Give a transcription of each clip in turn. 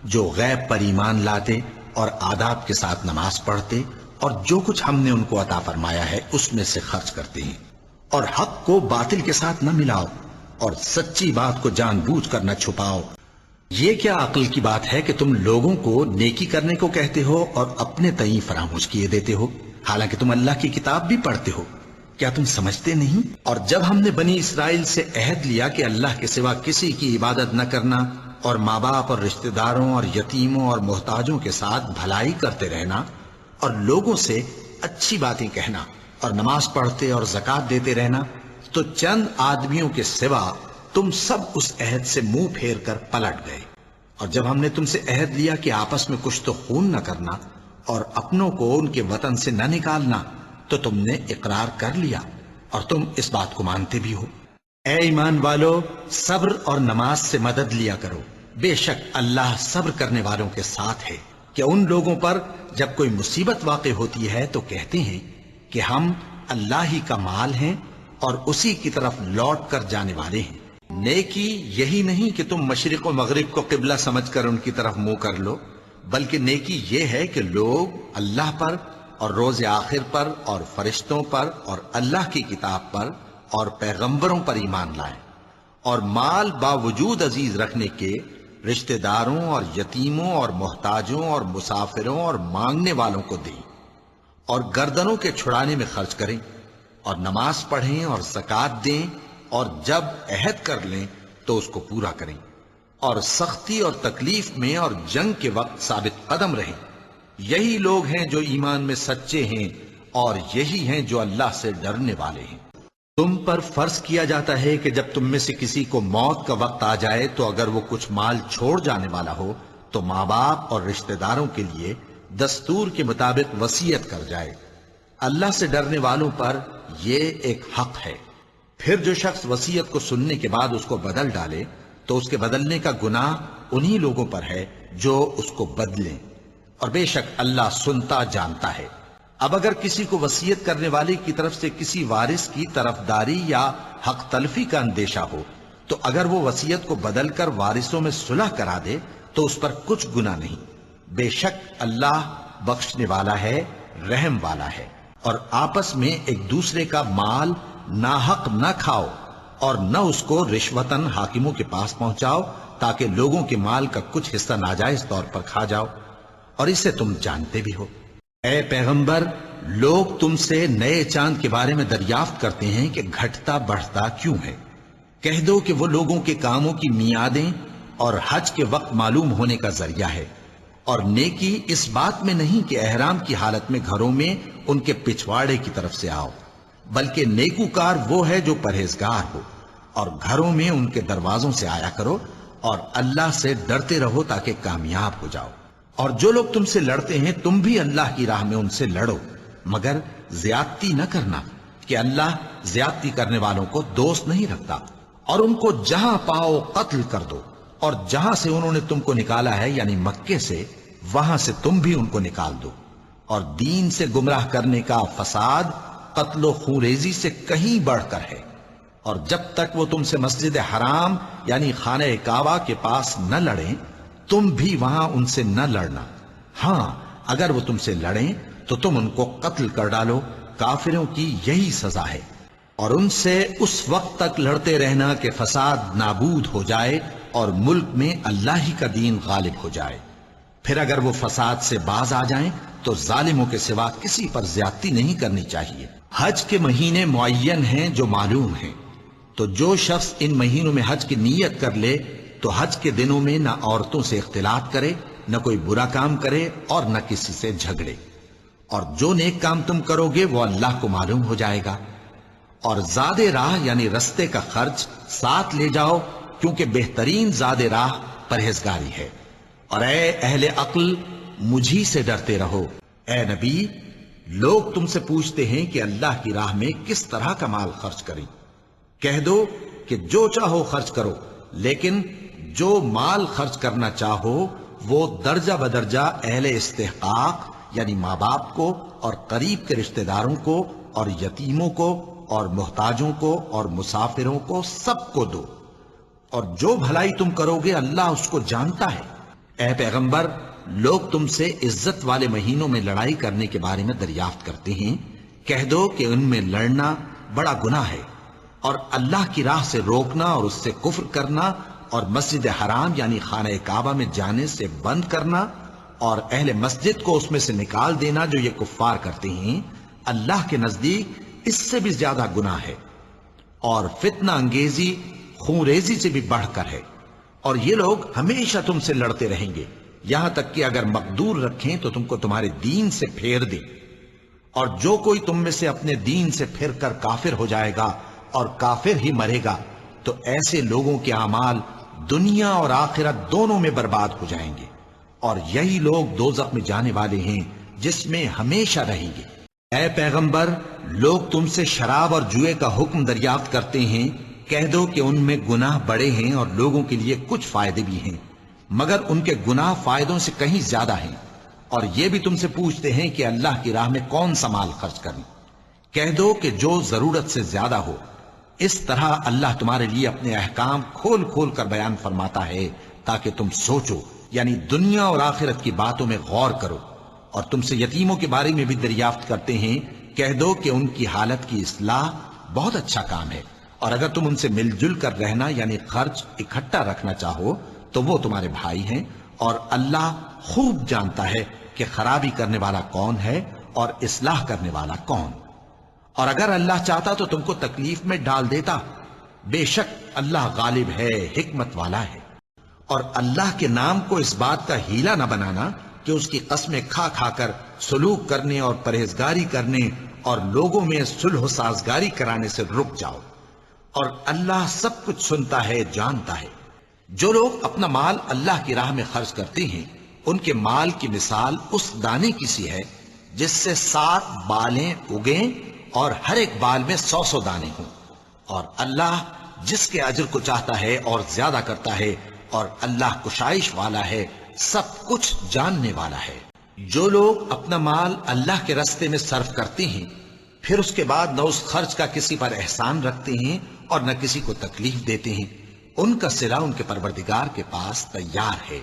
جو غیب پر ایمان لاتے اور آداب کے ساتھ نماز پڑھتے اور جو کچھ ہم نے ان کو عطا فرمایا ہے اس میں سے خرچ کرتے ہیں، اور حق کو باطل کے ساتھ نہ ملاؤ اور سچی بات کو جان بوجھ کر نہ چھپاؤ۔ یہ کیا عقل کی بات ہے کہ تم لوگوں کو نیکی کرنے کو کہتے ہو اور اپنے تئیں فراموش کیے دیتے ہو، حالانکہ تم اللہ کی کتاب بھی پڑھتے ہو؟ کیا تم سمجھتے نہیں؟ اور جب ہم نے بنی اسرائیل سے عہد لیا کہ اللہ کے سوا کسی کی عبادت نہ کرنا اور ماں باپ اور رشتہ داروں اور یتیموں اور محتاجوں کے ساتھ بھلائی کرتے رہنا اور لوگوں سے اچھی باتیں کہنا اور نماز پڑھتے اور زکوٰۃ دیتے رہنا، تو چند آدمیوں کے سوا تم سب اس عہد سے منہ پھیر کر پلٹ گئے۔ اور جب ہم نے تم سے عہد لیا کہ آپس میں کچھ تو خون نہ کرنا اور اپنوں کو ان کے وطن سے نہ نکالنا، تو تم نے اقرار کر لیا اور تم اس بات کو مانتے بھی ہو۔ اے ایمان والو، صبر اور نماز سے مدد لیا کرو، بے شک اللہ صبر کرنے والوں کے ساتھ ہے۔ کہ ان لوگوں پر جب کوئی مصیبت واقع ہوتی ہے تو کہتے ہیں کہ ہم اللہ ہی کا مال ہیں اور اسی کی طرف لوٹ کر جانے والے ہیں۔ نیکی یہی نہیں کہ تم مشرق و مغرب کو قبلہ سمجھ کر ان کی طرف منہ کر لو، بلکہ نیکی یہ ہے کہ لوگ اللہ پر اور روز آخر پر اور فرشتوں پر اور اللہ کی کتاب پر اور پیغمبروں پر ایمان لائیں، اور مال باوجود عزیز رکھنے کے رشتہ داروں اور یتیموں اور محتاجوں اور مسافروں اور مانگنے والوں کو دیں، اور گردنوں کے چھڑانے میں خرچ کریں، اور نماز پڑھیں اور زکوٰۃ دیں، اور جب عہد کر لیں تو اس کو پورا کریں، اور سختی اور تکلیف میں اور جنگ کے وقت ثابت قدم رہیں۔ یہی لوگ ہیں جو ایمان میں سچے ہیں اور یہی ہیں جو اللہ سے ڈرنے والے ہیں۔ تم پر فرض کیا جاتا ہے کہ جب تم میں سے کسی کو موت کا وقت آ جائے تو اگر وہ کچھ مال چھوڑ جانے والا ہو تو ماں باپ اور رشتہ داروں کے لیے دستور کے مطابق وصیت کر جائے۔ اللہ سے ڈرنے والوں پر یہ ایک حق ہے۔ پھر جو شخص وصیت کو سننے کے بعد اس کو بدل ڈالے تو اس کے بدلنے کا گناہ انہی لوگوں پر ہے جو اس کو بدلیں، اور بے شک اللہ سنتا جانتا ہے۔ اب اگر کسی کو وصیت کرنے والے کی طرف سے کسی وارث کی طرفداری یا حق تلفی کا اندیشہ ہو تو اگر وہ وصیت کو بدل کر وارثوں میں صلح کرا دے تو اس پر کچھ گناہ نہیں، بے شک اللہ بخشنے والا ہے، رحم والا ہے۔ اور آپس میں ایک دوسرے کا مال ناحق نہ کھاؤ اور نہ اس کو رشوتاً حاکموں کے پاس پہنچاؤ تاکہ لوگوں کے مال کا کچھ حصہ ناجائز طور پر کھا جاؤ، اور اسے تم جانتے بھی ہو۔ اے پیغمبر، لوگ تم سے نئے چاند کے بارے میں دریافت کرتے ہیں کہ گھٹتا بڑھتا کیوں ہے۔ کہہ دو کہ وہ لوگوں کے کاموں کی میعادیں اور حج کے وقت معلوم ہونے کا ذریعہ ہے، اور نیکی اس بات میں نہیں کہ احرام کی حالت میں گھروں میں ان کے پچھواڑے کی طرف سے آؤ، بلکہ نیکوکار وہ ہے جو پرہیزگار ہو، اور گھروں میں ان کے دروازوں سے آیا کرو اور اللہ سے ڈرتے رہو تاکہ کامیاب ہو جاؤ۔ اور جو لوگ تم سے لڑتے ہیں تم بھی اللہ کی راہ میں ان سے لڑو، مگر زیادتی نہ کرنا کہ اللہ زیادتی کرنے والوں کو دوست نہیں رکھتا۔ اور ان کو جہاں پاؤ قتل کر دو، اور جہاں سے انہوں نے تم کو نکالا ہے یعنی مکے سے، وہاں سے تم بھی ان کو نکال دو۔ اور دین سے گمراہ کرنے کا فساد قتل و خونریزی سے کہیں بڑھ کر ہے۔ اور جب تک وہ تم سے مسجد حرام یعنی خانہ کعبہ کے پاس نہ لڑیں تم بھی وہاں ان سے نہ لڑنا۔ ہاں اگر وہ تم سے لڑیں تو تم ان کو قتل کر ڈالو، کافروں کی یہی سزا ہے۔ اور ان سے اس وقت تک لڑتے رہنا کہ فساد نابود ہو جائے اور ملک میں اللہ ہی کا دین غالب ہو جائے۔ پھر اگر وہ فساد سے باز آ جائیں تو ظالموں کے سوا کسی پر زیادتی نہیں کرنی چاہیے۔ حج کے مہینے معین ہیں جو معلوم ہیں، تو جو شخص ان مہینوں میں حج کی نیت کر لے تو حج کے دنوں میں نہ عورتوں سے اختلاط کرے، نہ کوئی برا کام کرے اور نہ کسی سے جھگڑے۔ اور جو نیک کام تم کرو گے وہ اللہ کو معلوم ہو جائے گا۔ اور زاد راہ یعنی رستے کا خرچ ساتھ لے جاؤ، کیونکہ بہترین زاد راہ پرہیزگاری ہے۔ اور اے اہل عقل، مجھی سے ڈرتے رہو۔ اے نبی، لوگ تم سے پوچھتے ہیں کہ اللہ کی راہ میں کس طرح کا مال خرچ کریں۔ کہہ دو کہ جو چاہو خرچ کرو، لیکن جو مال خرچ کرنا چاہو وہ درجہ بدرجہ اہل استحقاق یعنی ماں باپ کو اور قریب کے رشتہ داروں کو اور یتیموں کو اور محتاجوں کو اور مسافروں کو سب کو دو۔ اور جو بھلائی تم کرو گے اللہ اس کو جانتا ہے۔ اے پیغمبر، لوگ تم سے عزت والے مہینوں میں لڑائی کرنے کے بارے میں دریافت کرتے ہیں، کہہ دو کہ ان میں لڑنا بڑا گناہ ہے، اور اللہ کی راہ سے روکنا اور اس سے کفر کرنا اور مسجد حرام یعنی خانہ کعبہ میں جانے سے بند کرنا اور اہل مسجد کو اس میں سے نکال دینا جو یہ کفار کرتے ہیں، اللہ کے نزدیک اس سے بھی زیادہ گناہ ہے، اور فتنہ انگیزی خون ریزی سے بھی بڑھ کر ہے، اور یہ لوگ ہمیشہ تم سے لڑتے رہیں گے، یہاں تک کہ اگر مقدور رکھیں تو تم کو تمہارے دین سے پھیر دیں، اور جو کوئی تم میں سے اپنے دین سے پھر کر کافر ہو جائے گا اور کافر ہی مرے گا تو ایسے لوگوں کے اعمال دنیا اور آخرت دونوں میں برباد ہو جائیں گے، اور یہی لوگ دوزخ میں جانے والے ہیں جس میں ہمیشہ رہیں گے۔ اے پیغمبر، لوگ تم سے شراب اور جوئے کا حکم دریافت کرتے ہیں، کہہ دو کہ ان میں گناہ بڑے ہیں اور لوگوں کے لیے کچھ فائدے بھی ہیں، مگر ان کے گناہ فائدوں سے کہیں زیادہ ہیں، اور یہ بھی تم سے پوچھتے ہیں کہ اللہ کی راہ میں کون سا مال خرچ کریں، کہہ دو کہ جو ضرورت سے زیادہ ہو۔ اس طرح اللہ تمہارے لیے اپنے احکام کھول کھول کر بیان فرماتا ہے تاکہ تم سوچو، یعنی دنیا اور آخرت کی باتوں میں غور کرو۔ اور تم سے یتیموں کے بارے میں بھی دریافت کرتے ہیں، کہہ دو کہ ان کی حالت کی اصلاح بہت اچھا کام ہے، اور اگر تم ان سے مل جل کر رہنا یعنی خرچ اکٹھا رکھنا چاہو تو وہ تمہارے بھائی ہیں، اور اللہ خوب جانتا ہے کہ خرابی کرنے والا کون ہے اور اصلاح کرنے والا کون۔ اور اگر اللہ چاہتا تو تم کو تکلیف میں ڈال دیتا، بے شک اللہ غالب ہے، حکمت والا ہے۔ اور اللہ کے نام کو اس بات کا ہیلا نہ بنانا کہ اس کی قسمیں کھا کھا کر سلوک کرنے اور پرہیزگاری کرنے اور لوگوں میں صلح و سازگاری کرانے سے رک جاؤ، اور اللہ سب کچھ سنتا ہے، جانتا ہے۔ جو لوگ اپنا مال اللہ کی راہ میں خرچ کرتے ہیں ان کے مال کی مثال اس دانے کی سی ہے جس سے 7 بالیں اگیں اور ہر ایک بال میں 100 دانے ہوں، اور اللہ جس کے اجر کو چاہتا ہے اور زیادہ کرتا ہے، اور اللہ کشائش والا ہے، سب کچھ جاننے والا ہے۔ جو لوگ اپنا مال اللہ کے راستے میں صرف کرتے ہیں پھر اس کے بعد نہ اس خرچ کا کسی پر احسان رکھتے ہیں اور نہ کسی کو تکلیف دیتے ہیں، ان کا صلہ ان کے پروردگار کے پاس تیار ہے،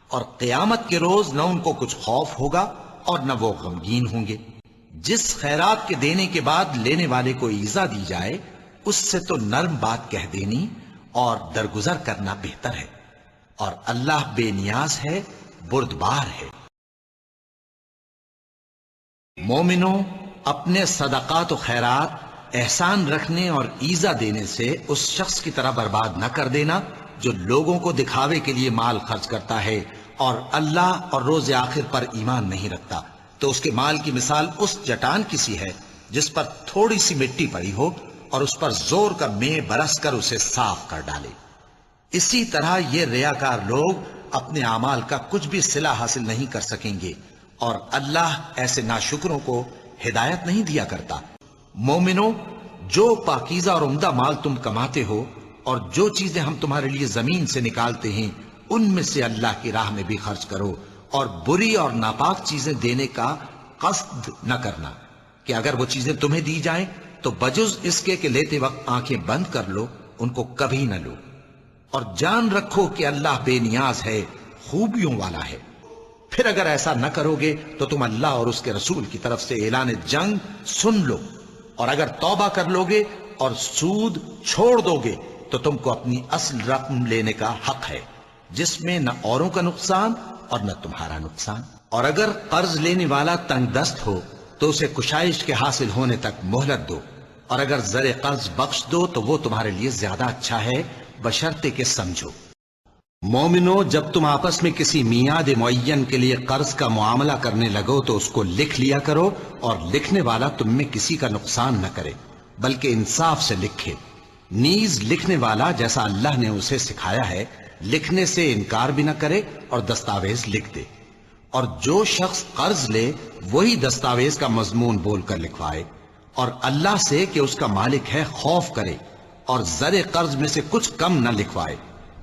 اور قیامت کے روز نہ ان کو کچھ خوف ہوگا اور نہ وہ غمگین ہوں گے۔ جس خیرات کے دینے کے بعد لینے والے کو ایذا دی جائے اس سے تو نرم بات کہہ دینی اور درگزر کرنا بہتر ہے، اور اللہ بے نیاز ہے، بردبار ہے۔ مومنوں، اپنے صدقات و خیرات احسان رکھنے اور ایذا دینے سے اس شخص کی طرح برباد نہ کر دینا جو لوگوں کو دکھاوے کے لیے مال خرچ کرتا ہے اور اللہ اور روز آخر پر ایمان نہیں رکھتا، تو اس کے مال کی مثال اس چٹان کی سی ہے جس پر تھوڑی سی مٹی پڑی ہو اور اس پر زور کا مے برس کر اسے صاف کر ڈالے۔ اسی طرح یہ ریاکار لوگ اپنے اعمال کا کچھ بھی صلہ حاصل نہیں کر سکیں گے، اور اللہ ایسے ناشکروں کو ہدایت نہیں دیا کرتا۔ مومنوں، جو پاکیزہ اور عمدہ مال تم کماتے ہو اور جو چیزیں ہم تمہارے لیے زمین سے نکالتے ہیں ان میں سے اللہ کی راہ میں بھی خرچ کرو، اور بری اور ناپاک چیزیں دینے کا قصد نہ کرنا کہ اگر وہ چیزیں تمہیں دی جائیں تو بجز اس کے کہ لیتے وقت آنکھیں بند کر لو، ان کو کبھی نہ لو، اور جان رکھو کہ اللہ بے نیاز ہے، خوبیوں والا ہے۔ پھر اگر ایسا نہ کرو گے تو تم اللہ اور اس کے رسول کی طرف سے اعلان جنگ سن لو، اور اگر توبہ کر لو گے اور سود چھوڑ دو گے تو تم کو اپنی اصل رقم لینے کا حق ہے، جس میں نہ اوروں کا نقصان اور نہ تمہارا نقصان۔ اور اگر قرض لینے والا تنگ دست ہو تو اسے کشائش کے حاصل ہونے تک مہلت دو، اور اگر زر قرض بخش دو تو وہ تمہارے لیے زیادہ اچھا ہے، بشرطے کہ سمجھو۔ مومنو، جب تم آپس میں کسی میعاد معین کے لیے قرض کا معاملہ کرنے لگو تو اس کو لکھ لیا کرو، اور لکھنے والا تم میں کسی کا نقصان نہ کرے بلکہ انصاف سے لکھے۔ نیز لکھنے والا جیسا اللہ نے اسے سکھایا ہے لکھنے سے انکار بھی نہ کرے اور دستاویز لکھ دے، اور جو شخص قرض لے وہی دستاویز کا مضمون بول کر لکھوائے، اور اللہ سے کہ اس کا مالک ہے خوف کرے، اور زر قرض میں سے کچھ کم نہ لکھوائے۔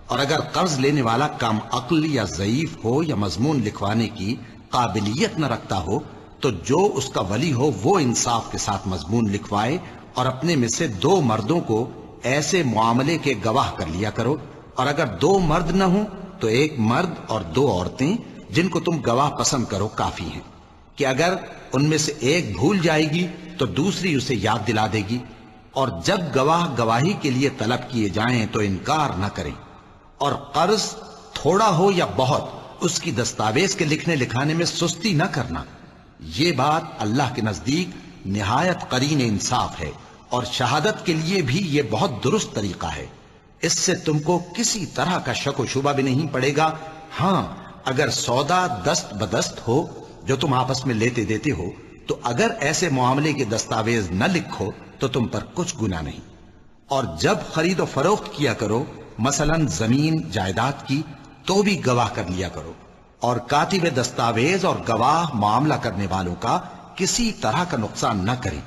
اور اگر قرض لینے والا کم عقل یا ضعیف ہو یا مضمون لکھوانے کی قابلیت نہ رکھتا ہو تو جو اس کا ولی ہو وہ انصاف کے ساتھ مضمون لکھوائے، اور اپنے میں سے 2 مردوں کو ایسے معاملے کے گواہ کر لیا کرو، اور اگر 2 مرد نہ ہوں تو ایک مرد اور 2 عورتیں جن کو تم گواہ پسند کرو کافی ہیں، کہ اگر ان میں سے ایک بھول جائے گی تو دوسری اسے یاد دلا دے گی، اور جب گواہ گواہی کے لیے طلب کیے جائیں تو انکار نہ کریں، اور قرض تھوڑا ہو یا بہت اس کی دستاویز کے لکھنے لکھانے میں سستی نہ کرنا۔ یہ بات اللہ کے نزدیک نہایت قرین انصاف ہے، اور شہادت کے لیے بھی یہ بہت درست طریقہ ہے۔ اس سے تم کو کسی طرح کا شک و شبہ بھی نہیں پڑے گا۔ ہاں، اگر سودا دست بدست ہو جو تم آپس میں لیتے دیتے ہو، تو اگر ایسے معاملے کے دستاویز نہ لکھو تو تم پر کچھ گناہ نہیں۔ اور جب خرید و فروخت کیا کرو، مثلا زمین جائیداد کی، تو بھی گواہ کر لیا کرو، اور کاتب دستاویز اور گواہ معاملہ کرنے والوں کا کسی طرح کا نقصان نہ کریں۔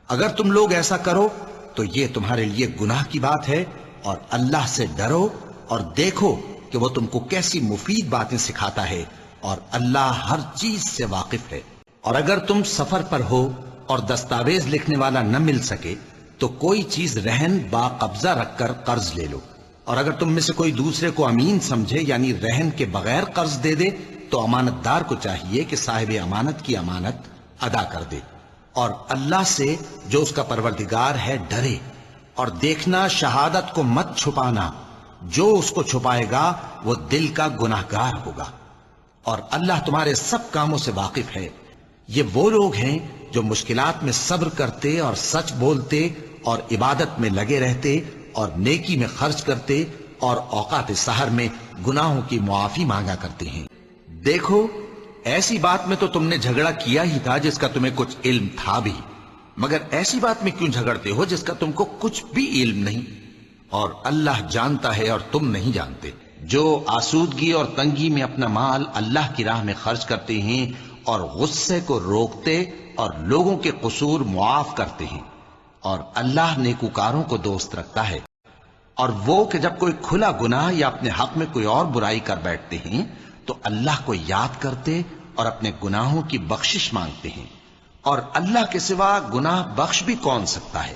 اگر تم لوگ ایسا کرو تو یہ تمہارے لیے گناہ کی بات ہے، اور اللہ سے ڈرو اور دیکھو کہ وہ تم کو کیسی مفید باتیں سکھاتا ہے، اور اللہ ہر چیز سے واقف ہے۔ اور اگر تم سفر پر ہو اور دستاویز لکھنے والا نہ مل سکے تو کوئی چیز رہن با قبضہ رکھ کر قرض لے لو، اور اگر تم میں سے کوئی دوسرے کو امین سمجھے یعنی رہن کے بغیر قرض دے دے تو امانت دار کو چاہیے کہ صاحب امانت کی امانت ادا کر دے، اور اللہ سے جو اس کا پروردگار ہے ڈرے، اور دیکھنا شہادت کو مت چھپانا، جو اس کو چھپائے گا وہ دل کا گناہگار ہوگا، اور اللہ تمہارے سب کاموں سے واقف ہے۔ یہ وہ لوگ ہیں جو مشکلات میں صبر کرتے اور سچ بولتے اور عبادت میں لگے رہتے اور نیکی میں خرچ کرتے اور اوقات سحر میں گناہوں کی معافی مانگا کرتے ہیں۔ دیکھو، ایسی بات میں تو تم نے جھگڑا کیا ہی تھا جس کا تمہیں کچھ علم تھا بھی، مگر ایسی بات میں کیوں جھگڑتے ہو جس کا تم کو کچھ بھی علم نہیں؟ اور اللہ جانتا ہے اور تم نہیں جانتے۔ جو آسودگی اور تنگی میں اپنا مال اللہ کی راہ میں خرچ کرتے ہیں اور غصے کو روکتے اور لوگوں کے قصور معاف کرتے ہیں، اور اللہ نیکوکاروں کو دوست رکھتا ہے۔ اور وہ کہ جب کوئی کھلا گناہ یا اپنے حق میں کوئی اور برائی کر بیٹھتے ہیں تو اللہ کو یاد کرتے اور اپنے گناہوں کی بخشش مانگتے ہیں، اور اللہ کے سوا گناہ بخش بھی کون سکتا ہے،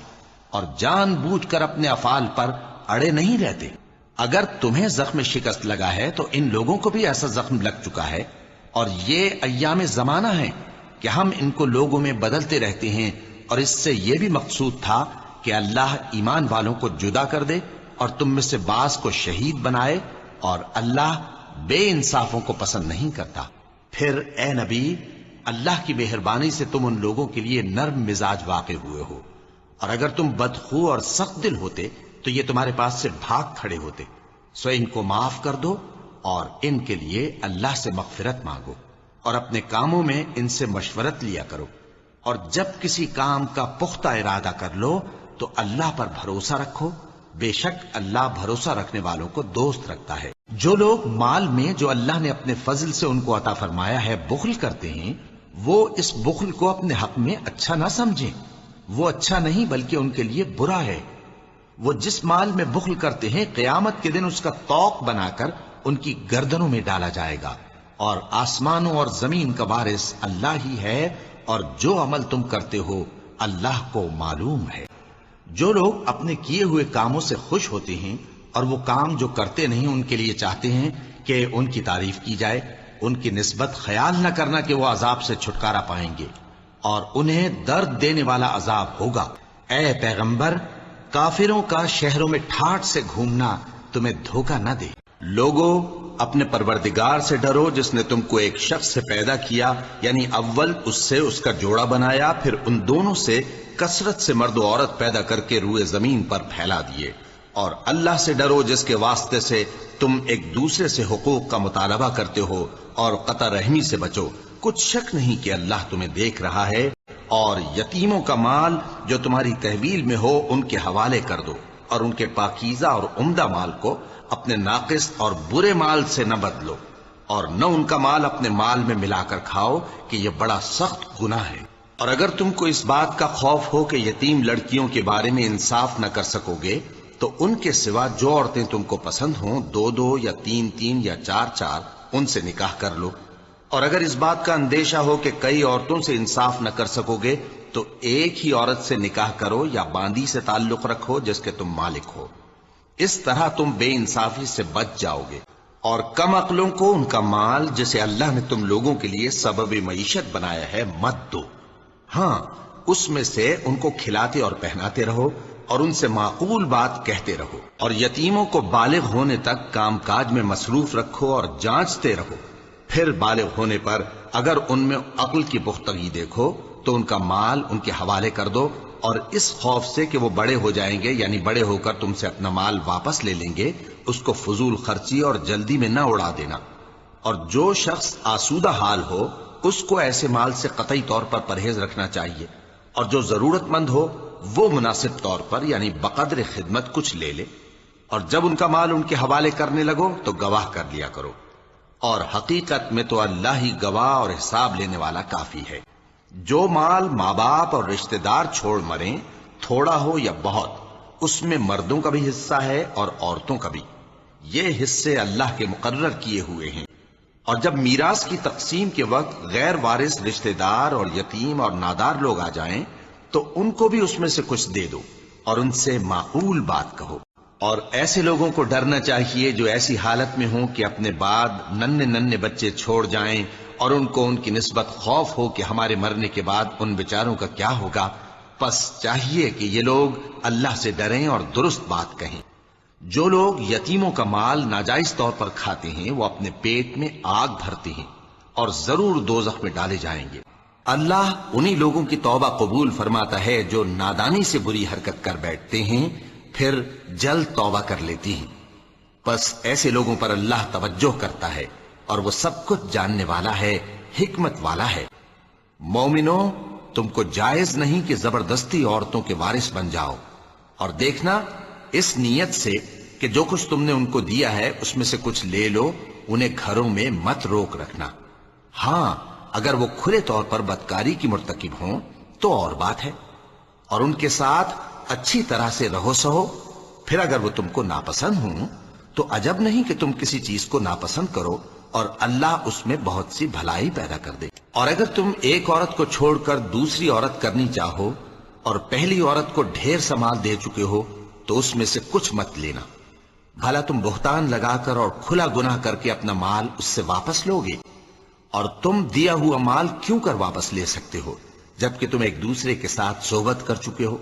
اور جان بوجھ کر اپنے افعال پر اڑے نہیں رہتے۔ اگر تمہیں زخم شکست لگا ہے تو ان لوگوں کو بھی ایسا زخم لگ چکا ہے، اور یہ ایام زمانہ ہیں کہ ہم ان کو لوگوں میں بدلتے رہتے ہیں، اور اس سے یہ بھی مقصود تھا کہ اللہ ایمان والوں کو جدا کر دے اور تم میں سے بعض کو شہید بنائے، اور اللہ بے انصافوں کو پسند نہیں کرتا۔ پھر اے نبی، اللہ کی مہربانی سے تم ان لوگوں کے لیے نرم مزاج واقع ہوئے ہو، اور اگر تم بدخو اور سخت دل ہوتے تو یہ تمہارے پاس سے بھاگ کھڑے ہوتے۔ سو ان کو معاف کر دو اور ان کے لیے اللہ سے مغفرت مانگو، اور اپنے کاموں میں ان سے مشورت لیا کرو، اور جب کسی کام کا پختہ ارادہ کر لو تو اللہ پر بھروسہ رکھو، بے شک اللہ بھروسہ رکھنے والوں کو دوست رکھتا ہے۔ جو لوگ مال میں جو اللہ نے اپنے فضل سے ان کو عطا فرمایا ہے بخل کرتے ہیں، وہ اس بخل کو اپنے حق میں اچھا نہ سمجھیں، وہ اچھا نہیں بلکہ ان کے لیے برا ہے۔ وہ جس مال میں بخل کرتے ہیں قیامت کے دن اس کا طوق بنا کر ان کی گردنوں میں ڈالا جائے گا، اور آسمانوں اور زمین کا وارث اللہ ہی ہے، اور جو عمل تم کرتے ہو اللہ کو معلوم ہے۔ جو لوگ اپنے کیے ہوئے کاموں سے خوش ہوتے ہیں اور وہ کام جو کرتے نہیں ان کے لیے چاہتے ہیں کہ ان کی تعریف کی جائے، ان کی نسبت خیال نہ کرنا کہ وہ عذاب سے چھٹکارا پائیں گے، اور انہیں درد دینے والا عذاب ہوگا۔ اے پیغمبر، کافروں کا شہروں میں ٹھاٹھ سے گھومنا تمہیں دھوکہ نہ دے۔ لوگوں، اپنے پروردگار سے ڈرو جس نے تم کو ایک شخص سے پیدا کیا، یعنی اول اس سے اس کا جوڑا بنایا، پھر ان دونوں سے کثرت سے مرد و عورت پیدا کر کے روئے زمین پر پھیلا دیے۔ اور اللہ سے ڈرو جس کے واسطے سے تم ایک دوسرے سے حقوق کا مطالبہ کرتے ہو، اور قطع رحمی سے بچو۔ کچھ شک نہیں کہ اللہ تمہیں دیکھ رہا ہے۔ اور یتیموں کا مال جو تمہاری تحویل میں ہو ان کے حوالے کر دو، اور ان کے پاکیزہ اور عمدہ مال کو اپنے ناقص اور برے مال سے نہ بدلو، اور نہ ان کا مال اپنے مال میں ملا کر کھاؤ کہ یہ بڑا سخت گناہ ہے۔ اور اگر تم کو اس بات کا خوف ہو کہ یتیم لڑکیوں کے بارے میں انصاف نہ کر سکو گے تو ان کے سوا جو عورتیں تم کو پسند ہوں 2 یا 3 یا 4 ان سے نکاح کر لو۔ اور اگر اس بات کا اندیشہ ہو کہ کئی عورتوں سے انصاف نہ کر سکو گے تو ایک ہی عورت سے نکاح کرو یا باندی سے تعلق رکھو جس کے تم مالک ہو، اس طرح تم بے انصافی سے بچ جاؤ گے۔ اور کم عقلوں کو ان کا مال جسے اللہ نے تم لوگوں کے لیے سبب معیشت بنایا ہے مت دو، ہاں اس میں سے ان کو کھلاتے اور پہناتے رہو اور ان سے معقول بات کہتے رہو، اور یتیموں کو بالغ ہونے تک کام کاج میں مصروف رکھو اور جانچتے رہو، پھر بالغ ہونے پر اگر ان میں عقل کی پختگی دیکھو تو ان کا مال ان کے حوالے کر دو، اور اس خوف سے کہ وہ بڑے ہو جائیں گے، یعنی بڑے ہو کر تم سے اپنا مال واپس لے لیں گے، اس کو فضول خرچی اور جلدی میں نہ اڑا دینا۔ اور جو شخص آسودہ حال ہو اس کو ایسے مال سے قطعی طور پر پرہیز رکھنا چاہیے، اور جو ضرورت مند ہو وہ مناسب طور پر یعنی بقدر خدمت کچھ لے لے، اور جب ان کا مال ان کے حوالے کرنے لگو تو گواہ کر لیا کرو، اور حقیقت میں تو اللہ ہی گواہ اور حساب لینے والا کافی ہے۔ جو مال ماں باپ اور رشتہ دار چھوڑ مریں، تھوڑا ہو یا بہت، اس میں مردوں کا بھی حصہ ہے اور عورتوں کا بھی، یہ حصے اللہ کے مقرر کیے ہوئے ہیں۔ اور جب میراث کی تقسیم کے وقت غیر وارث رشتہ دار اور یتیم اور نادار لوگ آ جائیں تو ان کو بھی اس میں سے کچھ دے دو اور ان سے معقول بات کہو۔ اور ایسے لوگوں کو ڈرنا چاہیے جو ایسی حالت میں ہوں کہ اپنے بعد ننھے ننھے بچے چھوڑ جائیں اور ان کو ان کی نسبت خوف ہو کہ ہمارے مرنے کے بعد ان بیچاروں کا کیا ہوگا، پس چاہیے کہ یہ لوگ اللہ سے ڈریں اور درست بات کہیں۔ جو لوگ یتیموں کا مال ناجائز طور پر کھاتے ہیں وہ اپنے پیٹ میں آگ بھرتے ہیں اور ضرور دوزخ میں ڈالے جائیں گے۔ اللہ انہی لوگوں کی توبہ قبول فرماتا ہے جو نادانی سے بری حرکت کر بیٹھتے ہیں پھر جلد توبہ کر لیتی ہیں، بس ایسے لوگوں پر اللہ توجہ کرتا ہے اور وہ سب کچھ جاننے والا ہے، حکمت والا ہے۔ مومنوں، تم کو جائز نہیں کہ زبردستی عورتوں کے وارث بن جاؤ، اور دیکھنا اس نیت سے کہ جو کچھ تم نے ان کو دیا ہے اس میں سے کچھ لے لو، انہیں گھروں میں مت روک رکھنا، ہاں اگر وہ کھلے طور پر بدکاری کی مرتکب ہوں تو اور بات ہے، اور ان کے ساتھ اچھی طرح سے رہو سہو۔ پھر اگر وہ تم کو ناپسند ہوں تو عجب نہیں کہ تم کسی چیز کو ناپسند کرو اور اللہ اس میں بہت سی بھلائی پیدا کر دے۔ اور اگر تم ایک عورت کو چھوڑ کر دوسری عورت کرنی چاہو اور پہلی عورت کو ڈھیر سا مال دے چکے ہو تو اس میں سے کچھ مت لینا، بھلا تم بہتان لگا کر اور کھلا گناہ کر کے اپنا مال اس سے واپس لو گے؟ اور تم دیا ہوا مال کیوں کر واپس لے سکتے ہو جبکہ تم ایک دوسرے کے ساتھ صحبت کر چکے ہو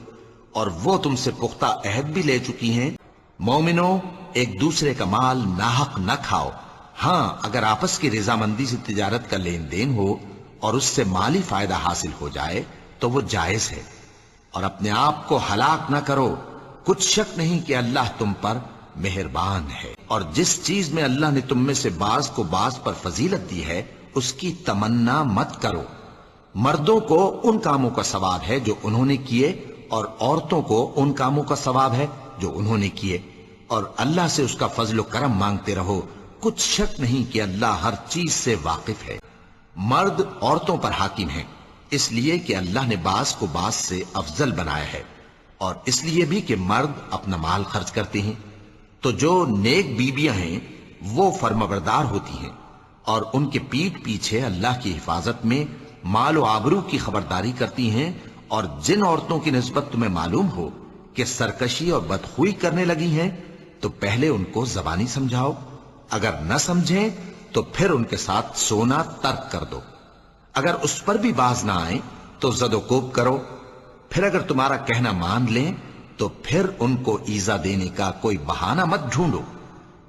اور وہ تم سے پختہ عہد بھی لے چکی ہیں؟ مومنوں، ایک دوسرے کا مال ناحق نہ کھاؤ، ہاں اگر آپس کی رضامندی سے تجارت کا لین دین ہو اور اس سے مالی فائدہ حاصل ہو جائے تو وہ جائز ہے، اور اپنے آپ کو ہلاک نہ کرو، کچھ شک نہیں کہ اللہ تم پر مہربان ہے۔ اور جس چیز میں اللہ نے تم میں سے بعض کو بعض پر فضیلت دی ہے اس کی تمنا مت کرو۔ مردوں کو ان کاموں کا ثواب ہے جو انہوں نے کیے اور عورتوں کو ان کاموں کا ثواب ہے جو انہوں نے کیے، اور اللہ سے اس کا فضل و کرم مانگتے رہو، کچھ شک نہیں کہ اللہ ہر چیز سے واقف ہے۔ مرد عورتوں پر حاکم ہیں اس لیے کہ اللہ نے بعض کو بعض سے افضل بنایا ہے، اور اس لیے بھی کہ مرد اپنا مال خرچ کرتے ہیں، تو جو نیک بیویاں ہیں وہ فرمانبردار ہوتی ہیں اور ان کے پیٹھ پیچھے اللہ کی حفاظت میں مال و آبرو کی خبرداری کرتی ہیں، اور جن عورتوں کی نسبت تمہیں معلوم ہو کہ سرکشی اور بدخوئی کرنے لگی ہیں تو پہلے ان کو زبانی سمجھاؤ، اگر نہ سمجھیں تو پھر ان کے ساتھ سونا ترک کر دو، اگر اس پر بھی باز نہ آئیں تو زد و کوب کرو، پھر اگر تمہارا کہنا مان لیں تو پھر ان کو ایذا دینے کا کوئی بہانہ مت ڈھونڈو،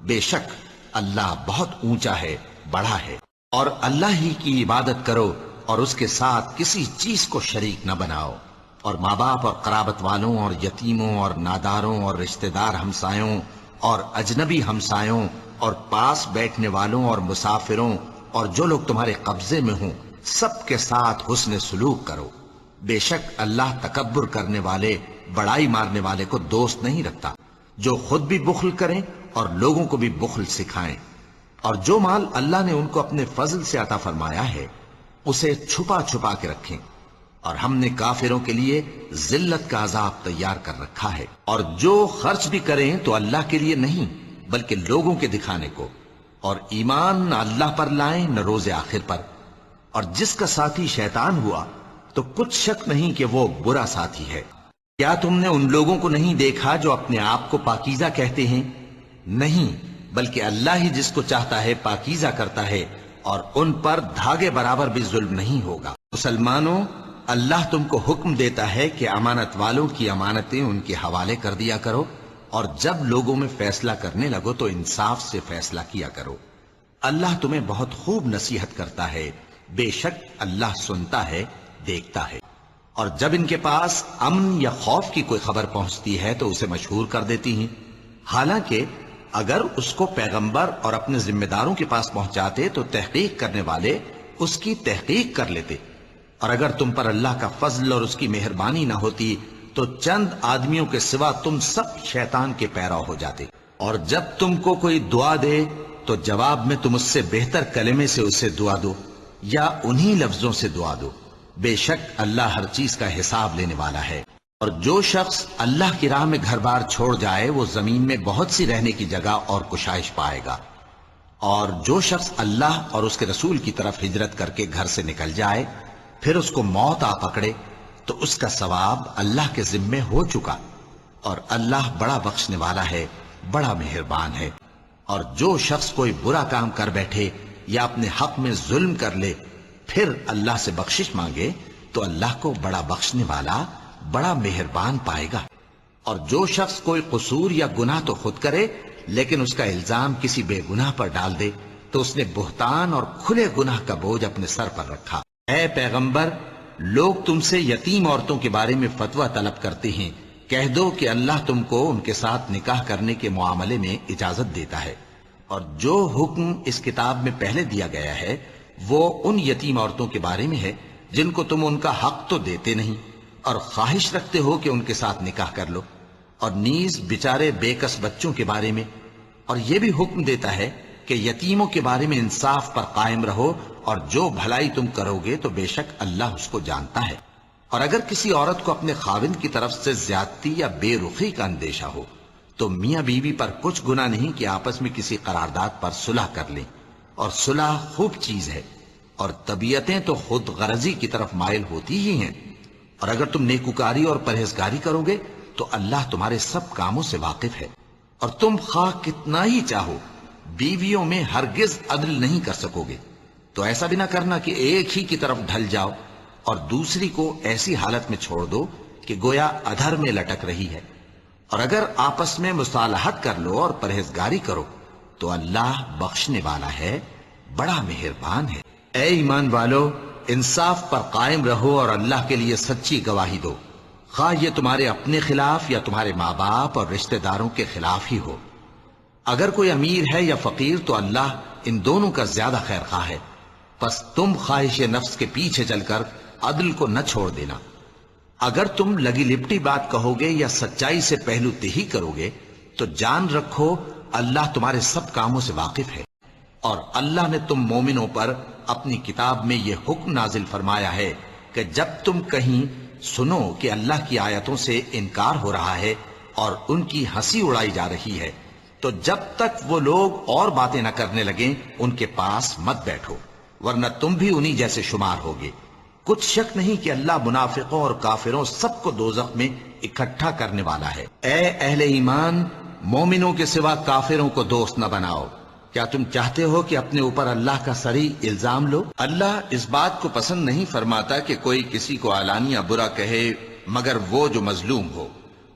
بے شک اللہ بہت اونچا ہے، بڑا ہے۔ اور اللہ ہی کی عبادت کرو اور اس کے ساتھ کسی چیز کو شریک نہ بناؤ، اور ماں باپ اور قرابت والوں اور یتیموں اور ناداروں اور رشتہ دار ہمسایوں اور اجنبی ہمسایوں اور پاس بیٹھنے والوں اور مسافروں اور جو لوگ تمہارے قبضے میں ہوں سب کے ساتھ حسن سلوک کرو، بے شک اللہ تکبر کرنے والے، بڑائی مارنے والے کو دوست نہیں رکھتا، جو خود بھی بخل کریں اور لوگوں کو بھی بخل سکھائیں۔ اور جو مال اللہ نے ان کو اپنے فضل سے عطا فرمایا ہے اسے چھپا چھپا کے رکھیں، اور ہم نے کافروں کے لیے ذلت کا عذاب تیار کر رکھا ہے۔ اور جو خرچ بھی کریں تو اللہ کے لیے نہیں بلکہ لوگوں کے دکھانے کو، اور ایمان نہ اللہ پر لائیں نہ روز آخر پر، اور جس کا ساتھی شیطان ہوا تو کچھ شک نہیں کہ وہ برا ساتھی ہے۔ کیا تم نے ان لوگوں کو نہیں دیکھا جو اپنے آپ کو پاکیزہ کہتے ہیں؟ نہیں، بلکہ اللہ ہی جس کو چاہتا ہے پاکیزہ کرتا ہے، اور ان پر دھاگے برابر بھی ظلم نہیں ہوگا۔ مسلمانوں، اللہ تم کو حکم دیتا ہے کہ امانت والوں کی امانتیں ان کے حوالے کر دیا کرو، اور جب لوگوں میں فیصلہ کرنے لگو تو انصاف سے فیصلہ کیا کرو۔ اللہ تمہیں بہت خوب نصیحت کرتا ہے، بے شک اللہ سنتا ہے، دیکھتا ہے۔ اور جب ان کے پاس امن یا خوف کی کوئی خبر پہنچتی ہے تو اسے مشہور کر دیتی ہیں، حالانکہ اگر اس کو پیغمبر اور اپنے ذمہ داروں کے پاس پہنچاتے تو تحقیق کرنے والے اس کی تحقیق کر لیتے، اور اگر تم پر اللہ کا فضل اور اس کی مہربانی نہ ہوتی تو چند آدمیوں کے سوا تم سب شیطان کے پیرو ہو جاتے۔ اور جب تم کو کوئی دعا دے تو جواب میں تم اس سے بہتر کلمے سے اسے دعا دو یا انہی لفظوں سے دعا دو، بے شک اللہ ہر چیز کا حساب لینے والا ہے۔ اور جو شخص اللہ کی راہ میں گھر بار چھوڑ جائے وہ زمین میں بہت سی رہنے کی جگہ اور کشائش پائے گا، اور جو شخص اللہ اور اس کے رسول کی طرف ہجرت کر کے گھر سے نکل جائے پھر اس کو موت آ پکڑے تو اس کا ثواب اللہ کے ذمے ہو چکا، اور اللہ بڑا بخشنے والا ہے، بڑا مہربان ہے۔ اور جو شخص کوئی برا کام کر بیٹھے یا اپنے حق میں ظلم کر لے پھر اللہ سے بخشش مانگے تو اللہ کو بڑا بخشنے والا، بڑا مہربان پائے گا۔ اور جو شخص کوئی قصور یا گناہ تو خود کرے لیکن اس کا الزام کسی بے گناہ پر ڈال دے تو اس نے بہتان اور کھلے گناہ کا بوجھ اپنے سر پر رکھا۔ اے پیغمبر، لوگ تم سے یتیم عورتوں کے بارے میں فتویٰ طلب کرتے ہیں، کہہ دو کہ اللہ تم کو ان کے ساتھ نکاح کرنے کے معاملے میں اجازت دیتا ہے، اور جو حکم اس کتاب میں پہلے دیا گیا ہے وہ ان یتیم عورتوں کے بارے میں ہے جن کو تم ان کا حق تو دیتے نہیں اور خواہش رکھتے ہو کہ ان کے ساتھ نکاح کر لو، اور نیز بیچارے بے کس بچوں کے بارے میں، اور یہ بھی حکم دیتا ہے کہ یتیموں کے بارے میں انصاف پر قائم رہو، اور جو بھلائی تم کرو گے تو بے شک اللہ اس کو جانتا ہے۔ اور اگر کسی عورت کو اپنے خاوند کی طرف سے زیادتی یا بے رخی کا اندیشہ ہو تو میاں بیوی پر کچھ گناہ نہیں کہ آپس میں کسی قرارداد پر صلح کر لیں، اور صلح خوب چیز ہے، اور طبیعتیں تو خود غرضی کی طرف مائل ہوتی ہی ہیں۔ اور اگر تم نیکوکاری اور پرہیزگاری کرو گے تو اللہ تمہارے سب کاموں سے واقف ہے۔ اور تم خواہ کتنا ہی چاہو بیویوں میں ہرگز عدل نہیں کر سکو گے، تو ایسا بھی نہ کرنا کہ ایک ہی کی طرف ڈھل جاؤ اور دوسری کو ایسی حالت میں چھوڑ دو کہ گویا ادھر میں لٹک رہی ہے۔ اور اگر آپس میں مصالحت کر لو اور پرہیزگاری کرو تو اللہ بخشنے والا ہے، بڑا مہربان ہے۔ اے ایمان والو، انصاف پر قائم رہو اور اللہ کے لیے سچی گواہی دو، خواہ یہ تمہارے اپنے خلاف یا تمہارے ماں باپ اور رشتہ داروں کے خلاف ہی ہو۔ اگر کوئی امیر ہے یا فقیر تو اللہ ان دونوں کا زیادہ خیر خواہ ہے، پس تم خواہش نفس کے پیچھے چل کر عدل کو نہ چھوڑ دینا۔ اگر تم لگی لپٹی بات کہو گے یا سچائی سے پہلو تہی کرو گے تو جان رکھو اللہ تمہارے سب کاموں سے واقف ہے۔ اور اللہ نے تم مومنوں پر اپنی کتاب میں یہ حکم نازل فرمایا ہے کہ جب تم کہیں سنو کہ اللہ کی آیتوں سے انکار ہو رہا ہے اور ان کی ہنسی اڑائی جا رہی ہے تو جب تک وہ لوگ اور باتیں نہ کرنے لگیں ان کے پاس مت بیٹھو، ورنہ تم بھی انہی جیسے شمار ہوگے۔ کچھ شک نہیں کہ اللہ منافقوں اور کافروں سب کو دوزخ میں اکٹھا کرنے والا ہے۔ اے اہل ایمان، مومنوں کے سوا کافروں کو دوست نہ بناؤ۔ کیا تم چاہتے ہو کہ اپنے اوپر اللہ کا صریح الزام لو؟ اللہ اس بات کو پسند نہیں فرماتا کہ کوئی کسی کو علانیہ برا کہے مگر وہ جو مظلوم ہو،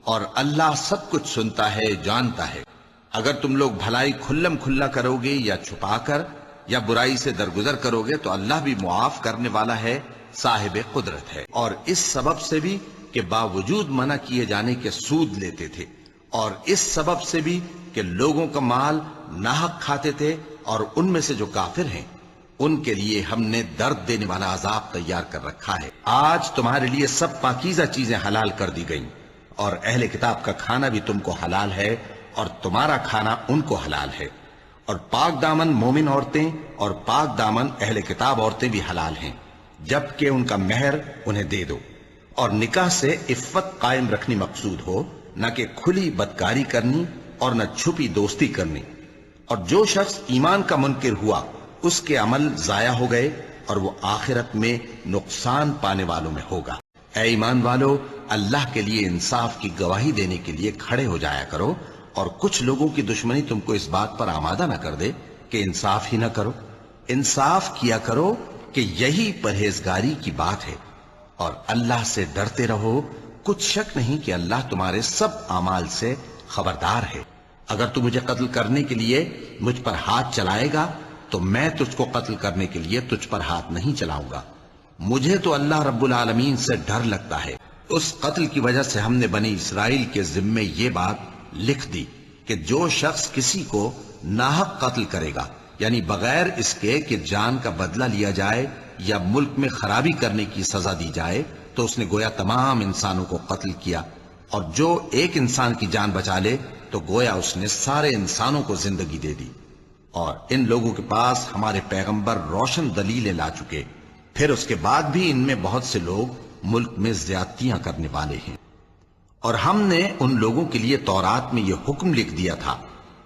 اور اللہ سب کچھ سنتا ہے، جانتا ہے۔ اگر تم لوگ بھلائی کھلم کھلا کرو گے یا چھپا کر یا برائی سے درگزر کرو گے تو اللہ بھی معاف کرنے والا ہے، صاحب قدرت ہے۔ اور اس سبب سے بھی کہ باوجود منع کیے جانے کے سود لیتے تھے، اور اس سبب سے بھی کہ لوگوں کا مال ناحق کھاتے تھے، اور ان میں سے جو کافر ہیں ان کے لیے ہم نے درد دینے والا عذاب تیار کر رکھا ہے۔ آج تمہارے لیے سب پاکیزہ چیزیں حلال کر دی گئیں، اور اہل کتاب کا کھانا بھی تم کو حلال ہے اور تمہارا کھانا ان کو حلال ہے، اور پاک دامن مومن عورتیں اور پاک دامن اہل کتاب عورتیں بھی حلال ہیں جبکہ ان کا مہر انہیں دے دو، اور نکاح سے عفت قائم رکھنی مقصود ہو، نہ کہ کھلی بدکاری کرنی اور نہ چھپی دوستی کرنی۔ اور جو شخص ایمان کا منکر ہوا اس کے عمل ضائع ہو گئے اور وہ آخرت میں نقصان پانے والوں میں ہوگا۔ اے ایمان والو، اللہ کے لیے انصاف کی گواہی دینے کے لیے کھڑے ہو جایا کرو اور کچھ لوگوں کی دشمنی تم کو اس بات پر آمادہ نہ کر دے کہ انصاف ہی نہ کرو۔ انصاف کیا کرو کہ یہی پرہیزگاری کی بات ہے، اور اللہ سے ڈرتے رہو، کچھ شک نہیں کہ اللہ تمہارے سب اعمال سے خبردار ہے۔ اگر تو مجھے قتل کرنے کے لیے مجھ پر ہاتھ چلائے گا تو میں تجھ کو قتل کرنے کے لیے تجھ پر ہاتھ نہیں چلاؤں گا۔ مجھے تو اللہ رب العالمین سے ڈر لگتا ہے۔ اس قتل کی وجہ سے ہم نے بنی اسرائیل کے ذمے یہ بات لکھ دی کہ جو شخص کسی کو ناحق قتل کرے گا، یعنی بغیر اس کے کہ جان کا بدلہ لیا جائے یا ملک میں خرابی کرنے کی سزا دی جائے، تو اس نے گویا تمام انسانوں کو قتل کیا، اور جو ایک انسان کی جان بچا لے تو گویا اس نے سارے انسانوں کو زندگی دے دی۔ اور ان لوگوں کے پاس ہمارے پیغمبر روشن دلیلیں لا چکے، پھر اس کے بعد بھی ان میں بہت سے لوگ ملک میں زیادتیاں کرنے والے ہیں۔ اور ہم نے ان لوگوں کے لیے تورات میں یہ حکم لکھ دیا تھا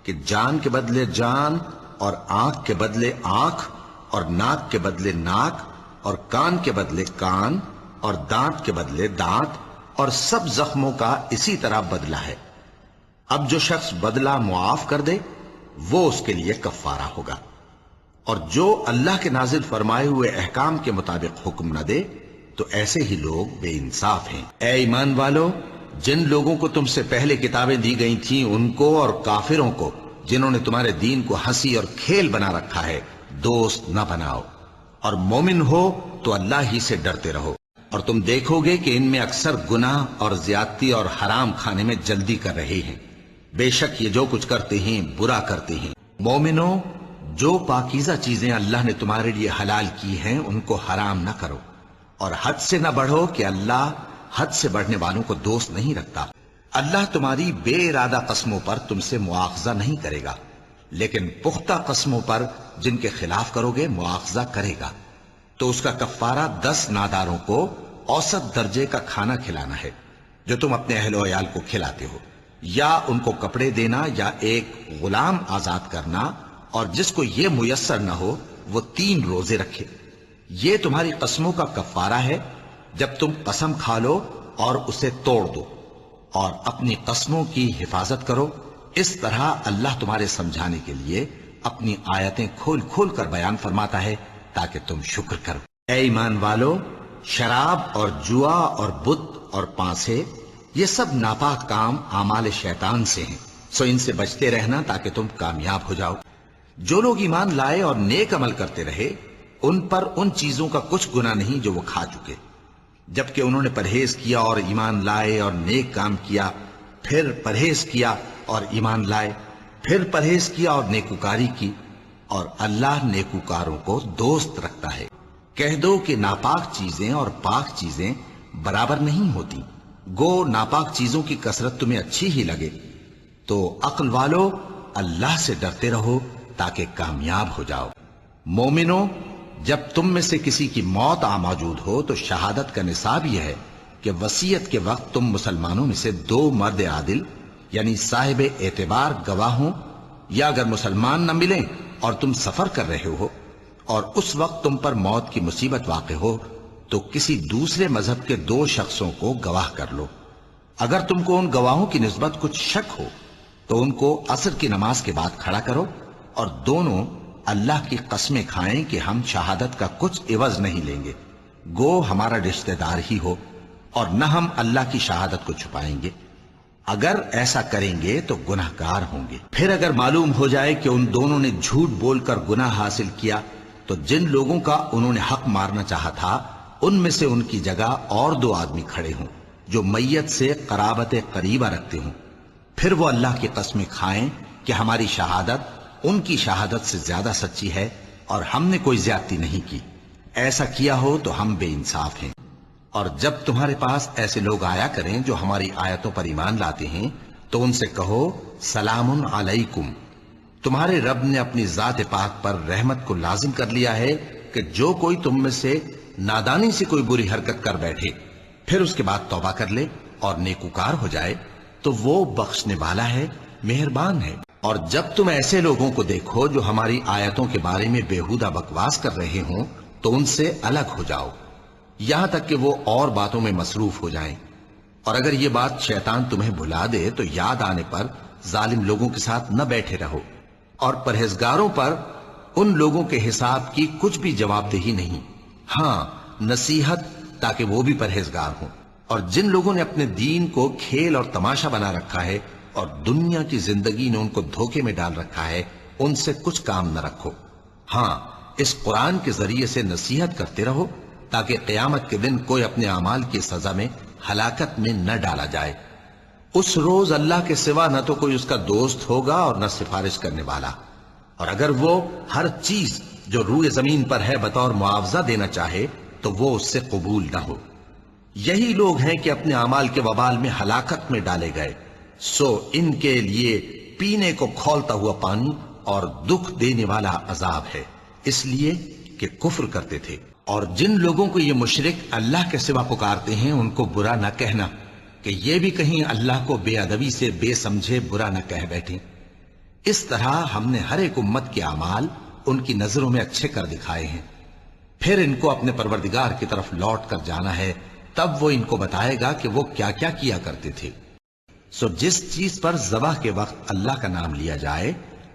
کہ جان کے بدلے جان، اور آنکھ کے بدلے آنکھ، اور ناک کے بدلے ناک، اور کان کے بدلے کان، اور دانت کے بدلے دانت، اور سب زخموں کا اسی طرح بدلہ ہے۔ اب جو شخص بدلہ معاف کر دے وہ اس کے لیے کفارہ ہوگا، اور جو اللہ کے نازل فرمائے ہوئے احکام کے مطابق حکم نہ دے تو ایسے ہی لوگ بے انصاف ہیں۔ اے ایمان والو، جن لوگوں کو تم سے پہلے کتابیں دی گئی تھیں ان کو اور کافروں کو جنہوں نے تمہارے دین کو ہنسی اور کھیل بنا رکھا ہے دوست نہ بناؤ، اور مومن ہو تو اللہ ہی سے ڈرتے رہو۔ اور تم دیکھو گے کہ ان میں اکثر گناہ اور زیادتی اور حرام کھانے میں جلدی کر رہے ہیں، بے شک یہ جو کچھ کرتے ہیں برا کرتے ہیں۔ مومنو، جو پاکیزہ چیزیں اللہ نے تمہارے لیے حلال کی ہیں ان کو حرام نہ کرو، اور حد سے نہ بڑھو کہ اللہ حد سے بڑھنے والوں کو دوست نہیں رکھتا۔ اللہ تمہاری بے ارادہ قسموں پر تم سے مواخذہ نہیں کرے گا، لیکن پختہ قسموں پر جن کے خلاف کرو گے مواخذہ کرے گا، تو اس کا کفارہ 10 ناداروں کو اوسط درجے کا کھانا کھلانا ہے جو تم اپنے اہل و عیال کو کھلاتے ہو، یا ان کو کپڑے دینا، یا ایک غلام آزاد کرنا، اور جس کو یہ میسر نہ ہو وہ 3 روزے رکھے۔ یہ تمہاری قسموں کا کفارہ ہے جب تم قسم کھا لو اور اسے توڑ دو، اور اپنی قسموں کی حفاظت کرو۔ اس طرح اللہ تمہارے سمجھانے کے لیے اپنی آیتیں کھول کھول کر بیان فرماتا ہے تاکہ تم شکر کرو۔ اے ایمان والو، شراب اور جوا اور بت اور پانسے یہ سب ناپاک کام اعمال شیطان سے ہیں، سو ان سے بچتے رہنا تاکہ تم کامیاب ہو جاؤ۔ جو لوگ ایمان لائے اور نیک عمل کرتے رہے ان پر ان چیزوں کا کچھ گناہ نہیں جو وہ کھا چکے، جبکہ انہوں نے پرہیز کیا اور ایمان لائے اور نیک کام کیا، پھر پرہیز کیا اور ایمان لائے، پھر پرہیز کیا اور نیکوکاری کی، اور اللہ نیکوکاروں کو دوست رکھتا ہے۔ کہہ دو کہ ناپاک چیزیں اور پاک چیزیں برابر نہیں ہوتی، گو ناپاک چیزوں کی کثرت تمہیں اچھی ہی لگے، تو عقل والو اللہ سے ڈرتے رہو تاکہ کامیاب ہو جاؤ۔ مومنو، جب تم میں سے کسی کی موت آ موجود ہو تو شہادت کا نصاب یہ ہے کہ وصیت کے وقت تم مسلمانوں میں سے 2 مرد عادل یعنی صاحب اعتبار گواہ ہوں، یا اگر مسلمان نہ ملیں اور تم سفر کر رہے ہو اور اس وقت تم پر موت کی مصیبت واقع ہو تو کسی دوسرے مذہب کے 2 شخصوں کو گواہ کر لو۔ اگر تم کو ان گواہوں کی نسبت کچھ شک ہو تو ان کو عصر کی نماز کے بعد کھڑا کرو، اور دونوں اللہ کی قسمیں کھائیں کہ ہم شہادت کا کچھ عوض نہیں لیں گے، گو ہمارا رشتہ دار ہی ہو، اور نہ ہم اللہ کی شہادت کو چھپائیں گے۔ اگر ایسا کریں گے تو گناہ گار ہوں گے۔ پھر اگر معلوم ہو جائے کہ ان دونوں نے جھوٹ بول کر گناہ حاصل کیا تو جن لوگوں کا انہوں نے حق مارنا چاہا تھا ان میں سے ان کی جگہ اور 2 آدمی کھڑے ہوں جو میت سے قرابت قریبہ رکھتے ہوں، پھر وہ اللہ کی قسمیں کھائیں کہ ہماری شہادت ان کی شہادت سے زیادہ سچی ہے اور ہم نے کوئی زیادتی نہیں کی۔ ایسا کیا ہو تو ہم بے انصاف ہیں۔ اور جب تمہارے پاس ایسے لوگ آیا کریں جو ہماری آیتوں پر ایمان لاتے ہیں تو ان سے کہو سلام علیکم، تمہارے رب نے اپنی ذات پاک پر رحمت کو لازم کر لیا ہے کہ جو کوئی تم میں سے نادانی سے کوئی بری حرکت کر بیٹھے پھر اس کے بعد توبہ کر لے اور نیکوکار ہو جائے تو وہ بخشنے والا ہے، مہربان ہے۔ اور جب تم ایسے لوگوں کو دیکھو جو ہماری آیتوں کے بارے میں بےہودہ بکواس کر رہے ہوں تو ان سے الگ ہو جاؤ یہاں تک کہ وہ اور باتوں میں مصروف ہو جائیں، اور اگر یہ بات شیطان تمہیں بھلا دے تو یاد آنے پر ظالم لوگوں کے ساتھ نہ بیٹھے رہو، اور پرہیزگاروں پر ان لوگوں کے حساب کی کچھ بھی جواب دہی نہیں، ہاں نصیحت تاکہ وہ بھی پرہیزگار ہوں۔ اور جن لوگوں نے اپنے دین کو کھیل اور تماشا بنا رکھا ہے اور دنیا کی زندگی نے ان کو دھوکے میں ڈال رکھا ہے، ان سے کچھ کام نہ رکھو، ہاں اس قرآن کے ذریعے سے نصیحت کرتے رہو تاکہ قیامت کے دن کوئی اپنے اعمال کی سزا میں ہلاکت میں نہ ڈالا جائے۔ اس روز اللہ کے سوا نہ تو کوئی اس کا دوست ہوگا اور نہ سفارش کرنے والا، اور اگر وہ ہر چیز جو روئے زمین پر ہے بطور معاوضہ دینا چاہے تو وہ اس سے قبول نہ ہو۔ یہی لوگ ہیں کہ اپنے اعمال کے وبال میں ہلاکت میں ڈالے گئے، سو ان کے لیے پینے کو کھولتا ہوا پانی اور دکھ دینے والا عذاب ہے، اس لیے کہ کفر کرتے تھے۔ اور جن لوگوں کو یہ مشرک اللہ کے سوا پکارتے ہیں ان کو برا نہ کہنا کہ یہ بھی کہیں اللہ کو بے ادبی سے بے سمجھے برا نہ کہہ بیٹھیں۔ اس طرح ہم نے ہر ایک امت کے اعمال ان کی نظروں میں اچھے کر دکھائے ہیں، پھر ان کو اپنے پروردگار کی طرف لوٹ کر جانا ہے، تب وہ ان کو بتائے گا کہ وہ کیا کیا کیا کرتے تھے۔ سو جس چیز پر ذبح کے وقت اللہ کا نام لیا جائے،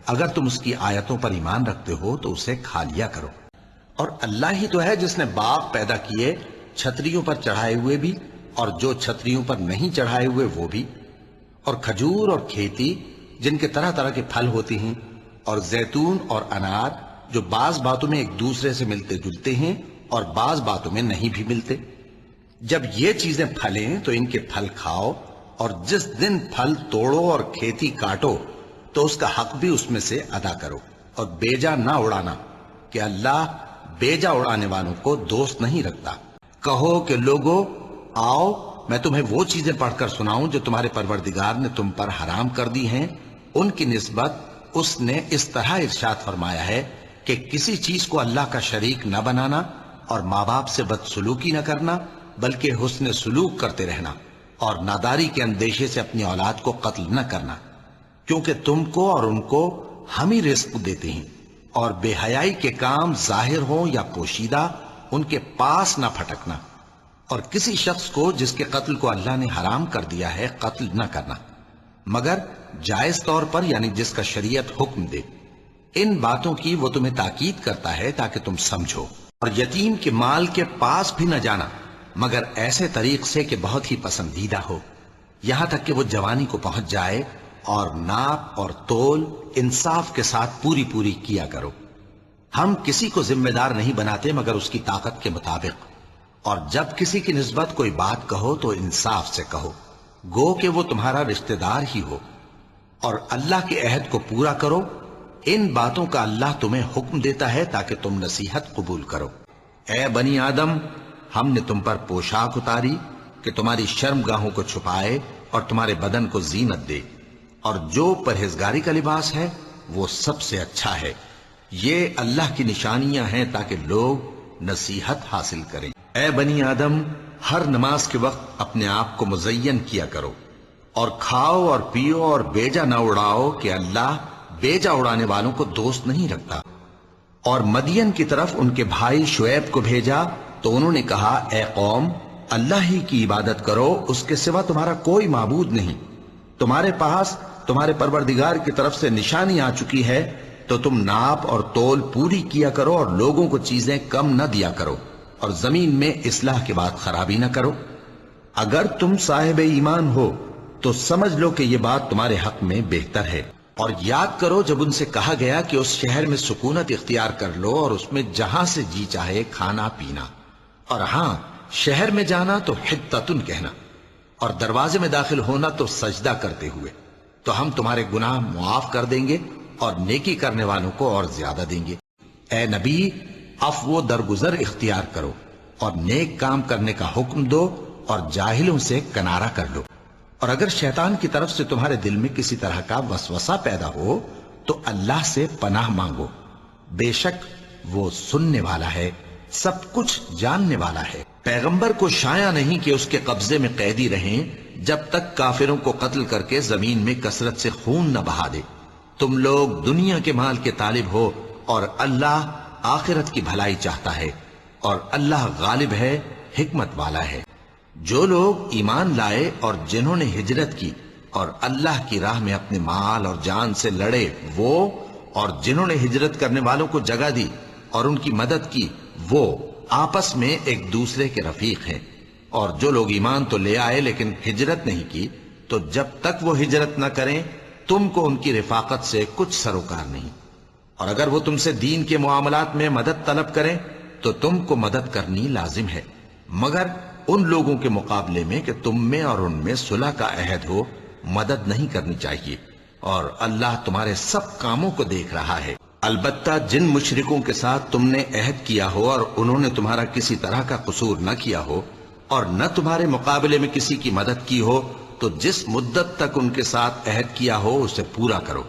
اگر تم اس کی آیتوں پر ایمان رکھتے ہو تو اسے کھا لیا کرو۔ اور اللہ ہی تو ہے جس نے باغ پیدا کیے، چھتریوں پر چڑھائے ہوئے بھی اور جو چھتریوں پر نہیں چڑھائے ہوئے وہ بھی، اور کھجور اور کھیتی جن کے طرح طرح کے پھل ہوتے ہیں، اور زیتون اور انار جو بعض باتوں میں ایک دوسرے سے ملتے جلتے ہیں اور بعض باتوں میں نہیں بھی ملتے۔ جب یہ چیزیں پھلیں تو ان کے پھل کھاؤ، اور جس دن پھل توڑو اور کھیتی کاٹو تو اس کا حق بھی اس میں سے ادا کرو، اور بیجا نہ اڑانا کہ اللہ بیجا اڑانے والوں کو دوست نہیں رکھتا۔ کہو کہ لوگو آؤ میں تمہیں وہ چیزیں پڑھ کر سناؤں جو تمہارے پروردگار نے تم پر حرام کر دی ہیں۔ ان کی نسبت اس نے اس طرح ارشاد فرمایا ہے کہ کسی چیز کو اللہ کا شریک نہ بنانا، اور ماں باپ سے بدسلوکی نہ کرنا بلکہ حسن سلوک کرتے رہنا، اور ناداری کے اندیشے سے اپنی اولاد کو قتل نہ کرنا، کیونکہ تم کو اور ان کو ہم ہی رزق دیتے ہیں۔ اور بے حیائی کے کام ظاہر ہوں یا پوشیدہ ان کے پاس نہ پھٹکنا، اور کسی شخص کو جس کے قتل کو اللہ نے حرام کر دیا ہے قتل نہ کرنا، مگر جائز طور پر، یعنی جس کا شریعت حکم دے۔ ان باتوں کی وہ تمہیں تاکید کرتا ہے تاکہ تم سمجھو۔ اور یتیم کے مال کے پاس بھی نہ جانا مگر ایسے طریق سے کہ بہت ہی پسندیدہ ہو، یہاں تک کہ وہ جوانی کو پہنچ جائے، اور ناپ اور تول انصاف کے ساتھ پوری پوری کیا کرو۔ ہم کسی کو ذمہ دار نہیں بناتے مگر اس کی طاقت کے مطابق، اور جب کسی کی نسبت کوئی بات کہو تو انصاف سے کہو، گو کہ وہ تمہارا رشتہ دار ہی ہو، اور اللہ کے عہد کو پورا کرو۔ ان باتوں کا اللہ تمہیں حکم دیتا ہے تاکہ تم نصیحت قبول کرو۔ اے بنی آدم، ہم نے تم پر پوشاک اتاری کہ تمہاری شرم گاہوں کو چھپائے اور تمہارے بدن کو زینت دے، اور جو پرہیزگاری کا لباس ہے وہ سب سے اچھا ہے۔ یہ اللہ کی نشانیاں ہیں تاکہ لوگ نصیحت حاصل کریں۔ اے بنی آدم، ہر نماز کے وقت اپنے آپ کو مزین کیا کرو، اور کھاؤ اور پیو اور بیجا نہ اڑاؤ کہ اللہ بیجا اڑانے والوں کو دوست نہیں رکھتا۔ اور مدین کی طرف ان کے بھائی شعیب کو بھیجا تو انہوں نے کہا، اے قوم، اللہ ہی کی عبادت کرو، اس کے سوا تمہارا کوئی معبود نہیں۔ تمہارے پاس تمہارے پروردگار کی طرف سے نشانی آ چکی ہے، تو تم ناپ اور تول پوری کیا کرو، اور لوگوں کو چیزیں کم نہ دیا کرو، اور زمین میں اصلاح کے بعد خرابی نہ کرو۔ اگر تم صاحب ایمان ہو تو سمجھ لو کہ یہ بات تمہارے حق میں بہتر ہے۔ اور یاد کرو جب ان سے کہا گیا کہ اس شہر میں سکونت اختیار کر لو اور اس میں جہاں سے جی چاہے کھانا پینا، اور ہاں شہر میں جانا تو حتتن کہنا، اور دروازے میں داخل ہونا تو سجدہ کرتے ہوئے، تو ہم تمہارے گناہ معاف کر دیں گے اور نیکی کرنے والوں کو اور زیادہ دیں گے۔ اے نبی، عفو و درگزر اختیار کرو اور نیک کام کرنے کا حکم دو، اور جاہلوں سے کنارہ کر لو۔ اور اگر شیطان کی طرف سے تمہارے دل میں کسی طرح کا وسوسہ پیدا ہو تو اللہ سے پناہ مانگو، بے شک وہ سننے والا ہے، سب کچھ جاننے والا ہے۔ پیغمبر کو شایع نہیں کہ اس کے قبضے میں قیدی رہیں جب تک کافروں کو قتل کر کے زمین میں کثرت سے خون نہ بہا دے۔ تم لوگ دنیا کے مال کے طالب ہو، اور اللہ آخرت کی بھلائی چاہتا ہے، اور اللہ غالب ہے، حکمت والا ہے۔ جو لوگ ایمان لائے اور جنہوں نے ہجرت کی اور اللہ کی راہ میں اپنے مال اور جان سے لڑے وہ، اور جنہوں نے ہجرت کرنے والوں کو جگہ دی اور ان کی مدد کی، وہ آپس میں ایک دوسرے کے رفیق ہیں۔ اور جو لوگ ایمان تو لے آئے لیکن ہجرت نہیں کی، تو جب تک وہ ہجرت نہ کریں تم کو ان کی رفاقت سے کچھ سروکار نہیں، اور اگر وہ تم سے دین کے معاملات میں مدد طلب کریں تو تم کو مدد کرنی لازم ہے، مگر ان لوگوں کے مقابلے میں کہ تم میں اور ان میں صلح کا عہد ہو مدد نہیں کرنی چاہیے، اور اللہ تمہارے سب کاموں کو دیکھ رہا ہے۔ البتہ جن مشرکوں کے ساتھ تم نے عہد کیا ہو اور انہوں نے تمہارا کسی طرح کا قصور نہ کیا ہو اور نہ تمہارے مقابلے میں کسی کی مدد کی ہو، تو جس مدت تک ان کے ساتھ عہد کیا ہو اسے پورا کرو،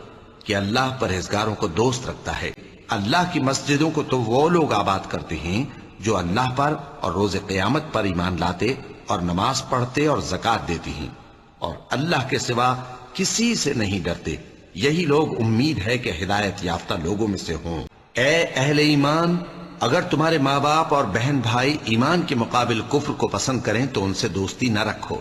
کہ اللہ پرہیزگاروں کو دوست رکھتا ہے۔ اللہ کی مسجدوں کو تو وہ لوگ آباد کرتے ہیں جو اللہ پر اور روز قیامت پر ایمان لاتے اور نماز پڑھتے اور زکوٰۃ دیتی ہیں، اور اللہ کے سوا کسی سے نہیں ڈرتے، یہی لوگ امید ہے کہ ہدایت یافتہ لوگوں میں سے ہوں۔ اے اہل ایمان، اگر تمہارے ماں باپ اور بہن بھائی ایمان کے مقابل کفر کو پسند کریں تو ان سے دوستی نہ رکھو،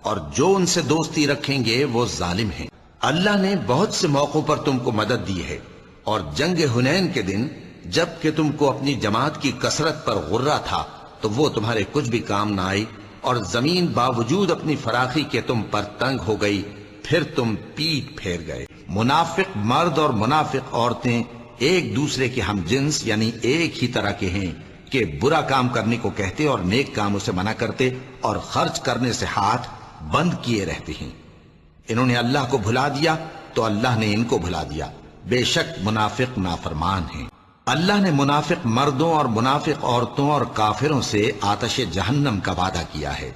اور جو ان سے دوستی رکھیں گے وہ ظالم ہیں۔ اللہ نے بہت سے موقعوں پر تم کو مدد دی ہے، اور جنگ حنین کے دن جب کہ تم کو اپنی جماعت کی کثرت پر غرہ تھا تو وہ تمہارے کچھ بھی کام نہ آئی، اور زمین باوجود اپنی فراخی کے تم پر تنگ ہو گئی، پھر تم پیٹ پھیر گئے۔ منافق مرد اور منافق عورتیں ایک دوسرے کے ہم جنس یعنی ایک ہی طرح کے ہیں کہ برا کام کرنے کو کہتے اور نیک کاموں سے منع کرتے اور خرچ کرنے سے ہاتھ بند کیے رہتے ہیں۔ انہوں نے اللہ کو بھلا دیا تو اللہ نے ان کو بھلا دیا، بے شک منافق نافرمان ہیں۔ اللہ نے منافق مردوں اور منافق عورتوں اور کافروں سے آتش جہنم کا وعدہ کیا ہے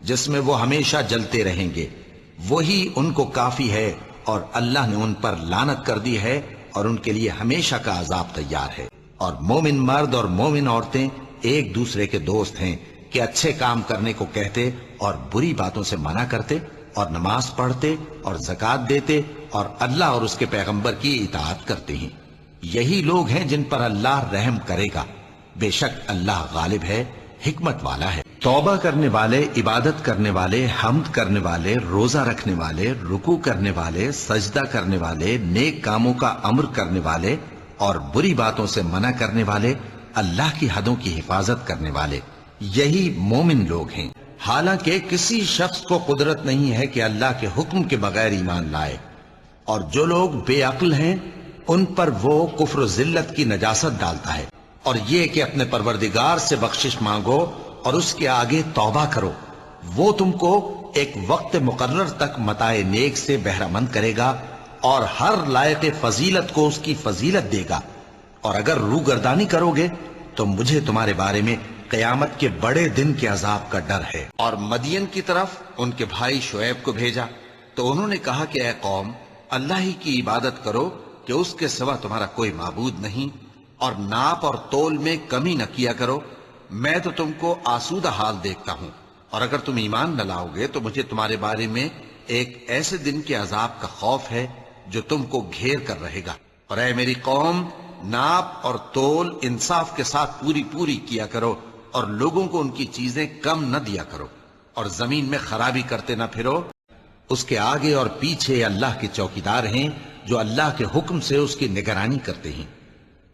جس میں وہ ہمیشہ جلتے رہیں گے، وہی ان کو کافی ہے، اور اللہ نے ان پر لعنت کر دی ہے اور ان کے لیے ہمیشہ کا عذاب تیار ہے۔ اور مومن مرد اور مومن عورتیں ایک دوسرے کے دوست ہیں کہ اچھے کام کرنے کو کہتے اور بری باتوں سے منع کرتے اور نماز پڑھتے اور زکوٰۃ دیتے اور اللہ اور اس کے پیغمبر کی اطاعت کرتے ہیں۔ یہی لوگ ہیں جن پر اللہ رحم کرے گا، بے شک اللہ غالب ہے، حکمت والا ہے۔ توبہ کرنے والے، عبادت کرنے والے، حمد کرنے والے، روزہ رکھنے والے، رکوع کرنے والے، سجدہ کرنے والے، نیک کاموں کا امر کرنے والے اور بری باتوں سے منع کرنے والے، اللہ کی حدوں کی حفاظت کرنے والے، یہی مومن لوگ ہیں۔ حالانکہ کسی شخص کو قدرت نہیں ہے کہ اللہ کے حکم کے بغیر ایمان لائے، اور جو لوگ بے عقل ہیں ان پر وہ کفر و ذلت کی نجاست ڈالتا ہے، اور یہ کہ اپنے پروردگار سے بخشش مانگو اور اس کے آگے توبہ کرو، وہ تم کو ایک وقت مقرر تک متاع نیک سے بہرہ مند کرے گا اور ہر لائق فضیلت کو اس کی فضیلت دے گا، اور اگر روگردانی کرو گے تو مجھے تمہارے بارے میں قیامت کے بڑے دن کے عذاب کا ڈر ہے۔ اور مدین کی طرف ان کے بھائی شعیب کو بھیجا تو انہوں نے کہا کہ اے قوم، اللہ ہی کی عبادت کرو کہ اس کے سوا تمہارا کوئی معبود نہیں، اور ناپ اور تول میں کمی نہ کیا کرو، میں تو تم کو آسودہ حال دیکھتا ہوں، اور اگر تم ایمان نہ لاؤ گے تو مجھے تمہارے بارے میں ایک ایسے دن کے عذاب کا خوف ہے جو تم کو گھیر کر رہے گا۔ اور اے میری قوم، ناپ اور تول انصاف کے ساتھ پوری کیا کرو، اور لوگوں کو ان کی چیزیں کم نہ دیا کرو، اور زمین میں خرابی کرتے نہ پھرو۔ اس کے آگے اور پیچھے اللہ کے چوکیدار ہیں جو اللہ کے حکم سے اس کی نگرانی کرتے ہیں۔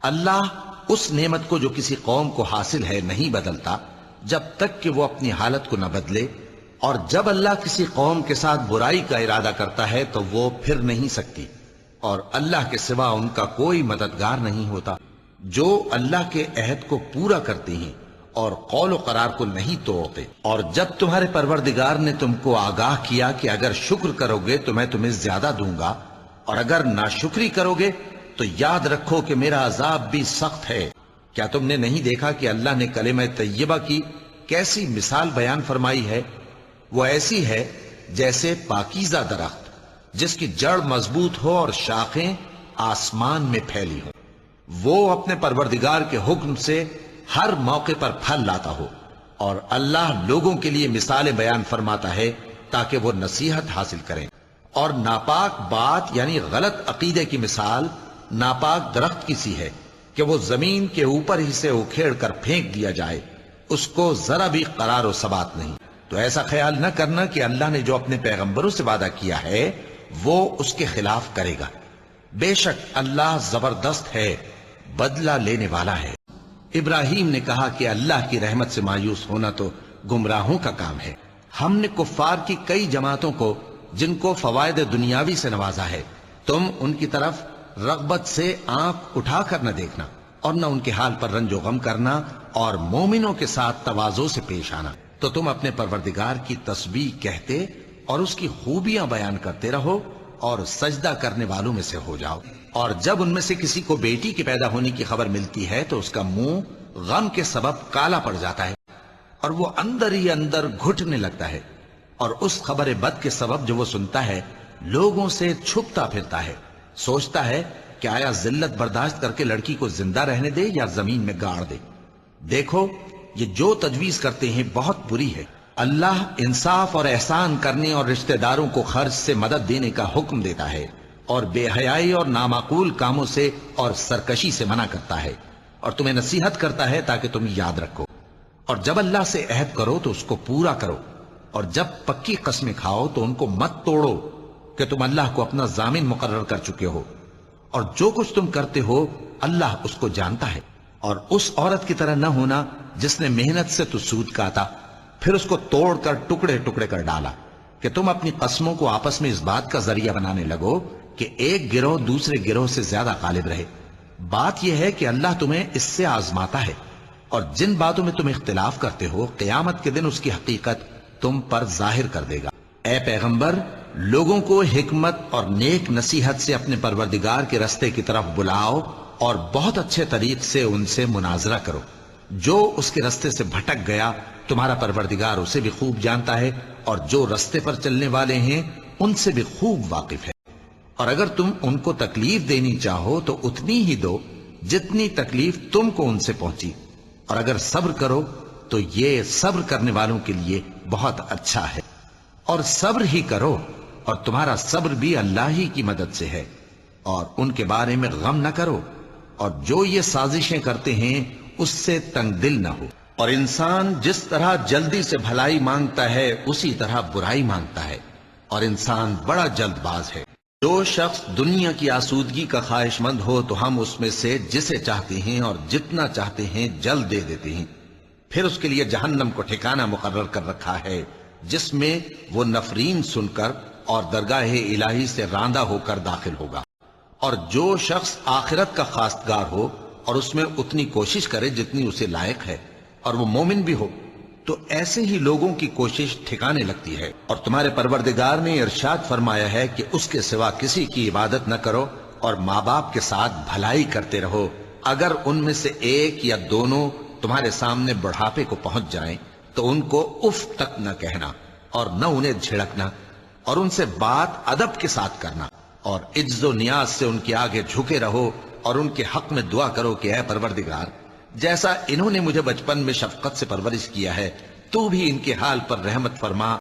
اللہ اس نعمت کو جو کسی قوم کو حاصل ہے نہیں بدلتا جب تک کہ وہ اپنی حالت کو نہ بدلے، اور جب اللہ کسی قوم کے ساتھ برائی کا ارادہ کرتا ہے تو وہ پھر نہیں سکتی، اور اللہ کے سوا ان کا کوئی مددگار نہیں ہوتا۔ جو اللہ کے عہد کو پورا کرتے ہیں اور قول و قرار کو نہیں توڑتے، اور جب تمہارے پروردگار نے تم کو آگاہ کیا کہ اگر شکر کرو گے تو میں تمہیں زیادہ دوں گا، اور اگر ناشکری کرو گے تو یاد رکھو کہ میرا عذاب بھی سخت ہے۔ کیا تم نے نہیں دیکھا کہ اللہ نے کلمہ طیبہ کی کیسی مثال بیان فرمائی ہے؟ وہ ایسی ہے جیسے پاکیزہ درخت جس کی جڑ مضبوط ہو اور شاخیں آسمان میں پھیلی ہوں، وہ اپنے پروردگار کے حکم سے ہر موقع پر پھل لاتا ہو، اور اللہ لوگوں کے لیے مثالیں بیان فرماتا ہے تاکہ وہ نصیحت حاصل کریں۔ اور ناپاک بات یعنی غلط عقیدے کی مثال ناپاک درخت کی سی ہے کہ وہ زمین کے اوپر ہی سے اکھیڑ کر پھینک دیا جائے، اس کو ذرا بھی قرار و ثبات نہیں۔ تو ایسا خیال نہ کرنا کہ اللہ نے جو اپنے پیغمبروں سے وعدہ کیا ہے وہ اس کے خلاف کرے گا. بے شک اللہ زبردست ہے، بدلہ لینے والا ہے. ابراہیم نے کہا کہ اللہ کی رحمت سے مایوس ہونا تو گمراہوں کا کام ہے. ہم نے کفار کی کئی جماعتوں کو جن کو فوائد دنیاوی سے نوازا ہے، تم ان کی طرف رغبت سے آنکھ اٹھا کر نہ دیکھنا اور نہ ان کے حال پر رنج و غم کرنا اور مومنوں کے ساتھ تواضع سے پیش آنا. تو تم اپنے پروردگار کی تسبیح کہتے اور اس کی خوبیاں بیان کرتے رہو اور سجدہ کرنے والوں میں سے ہو جاؤ. اور جب ان میں سے کسی کو بیٹی کے پیدا ہونے کی خبر ملتی ہے تو اس کا منہ غم کے سبب کالا پڑ جاتا ہے اور وہ اندر ہی اندر گھٹنے لگتا ہے، اور اس خبر بد کے سبب جو وہ سنتا ہے لوگوں سے چھپتا پھرتا ہے، سوچتا ہے کہ آیا ذلت برداشت کر کے لڑکی کو زندہ رہنے دے یا زمین میں گاڑ دے. دیکھو یہ جو تجویز کرتے ہیں بہت بری ہے. اللہ انصاف اور احسان کرنے اور رشتہ داروں کو خرچ سے مدد دینے کا حکم دیتا ہے اور بے حیائی اور نامعقول کاموں سے اور سرکشی سے منع کرتا ہے اور تمہیں نصیحت کرتا ہے تاکہ تم یاد رکھو. اور جب اللہ سے عہد کرو تو اس کو پورا کرو، اور جب پکی قسمیں کھاؤ تو ان کو مت توڑو کہ تم اللہ کو اپنا ضامن مقرر کر چکے ہو، اور جو کچھ تم کرتے ہو اللہ اس کو جانتا ہے. اور اس عورت کی طرح نہ ہونا جس نے محنت سے تو سود کاتا پھر اس کو توڑ کر ٹکڑے ٹکڑے کر ڈالا، کہ تم اپنی قسموں کو آپس میں اس بات کا ذریعہ بنانے لگو کہ ایک گروہ دوسرے گروہ سے زیادہ غالب رہے. بات یہ ہے کہ اللہ تمہیں اس سے آزماتا ہے، اور جن باتوں میں تم اختلاف کرتے ہو قیامت کے دن اس کی حقیقت تم پر ظاہر کر دے گا. اے پیغمبر، لوگوں کو حکمت اور نیک نصیحت سے اپنے پروردگار کے رستے کی طرف بلاؤ اور بہت اچھے طریق سے ان سے مناظرہ کرو. جو اس کے رستے سے بھٹک گیا تمہارا پروردگار اسے بھی خوب جانتا ہے، اور جو رستے پر چلنے والے ہیں ان سے بھی خوب واقف ہے. اور اگر تم ان کو تکلیف دینی چاہو تو اتنی ہی دو جتنی تکلیف تم کو ان سے پہنچی، اور اگر صبر کرو تو یہ صبر کرنے والوں کے لیے بہت اچھا ہے. اور صبر ہی کرو، اور تمہارا صبر بھی اللہ ہی کی مدد سے ہے. اور ان کے بارے میں غم نہ کرو، اور جو یہ سازشیں کرتے ہیں اس سے تنگ دل نہ ہو. اور انسان جس طرح جلدی سے بھلائی مانگتا ہے اسی طرح برائی مانگتا ہے، اور انسان بڑا جلد باز ہے. جو شخص دنیا کی آسودگی کا خواہش مند ہو تو ہم اس میں سے جسے چاہتے ہیں اور جتنا چاہتے ہیں جلد دے دیتے ہیں. پھر اس کے لیے جہنم کو ٹھکانہ مقرر کر رکھا ہے جس میں وہ نفرین سن کر اور درگاہ الہی سے راندہ ہو کر داخل ہوگا. اور جو شخص آخرت کا خواستگار ہو اور اس میں اتنی کوشش کرے جتنی اسے لائق ہے اور وہ مومن بھی ہو تو ایسے ہی لوگوں کی کوشش ٹھکانے لگتی ہے. اور تمہارے پروردگار نے ارشاد فرمایا ہے کہ اس کے سوا کسی کی عبادت نہ کرو اور ماں باپ کے ساتھ بھلائی کرتے رہو. اگر ان میں سے ایک یا دونوں تمہارے سامنے بڑھاپے کو پہنچ جائیں تو ان کو اف تک نہ کہنا اور نہ انہیں جھڑکنا، اور ان سے بات ادب کے ساتھ کرنا، اور عجز و نیاز سے ان کے آگے جھکے رہو اور ان کے حق میں دعا کرو کہ اے پروردگار، جیسا انہوں نے مجھے بچپن میں شفقت سے پرورش کیا ہے تو بھی ان کے حال پر رحمت فرما.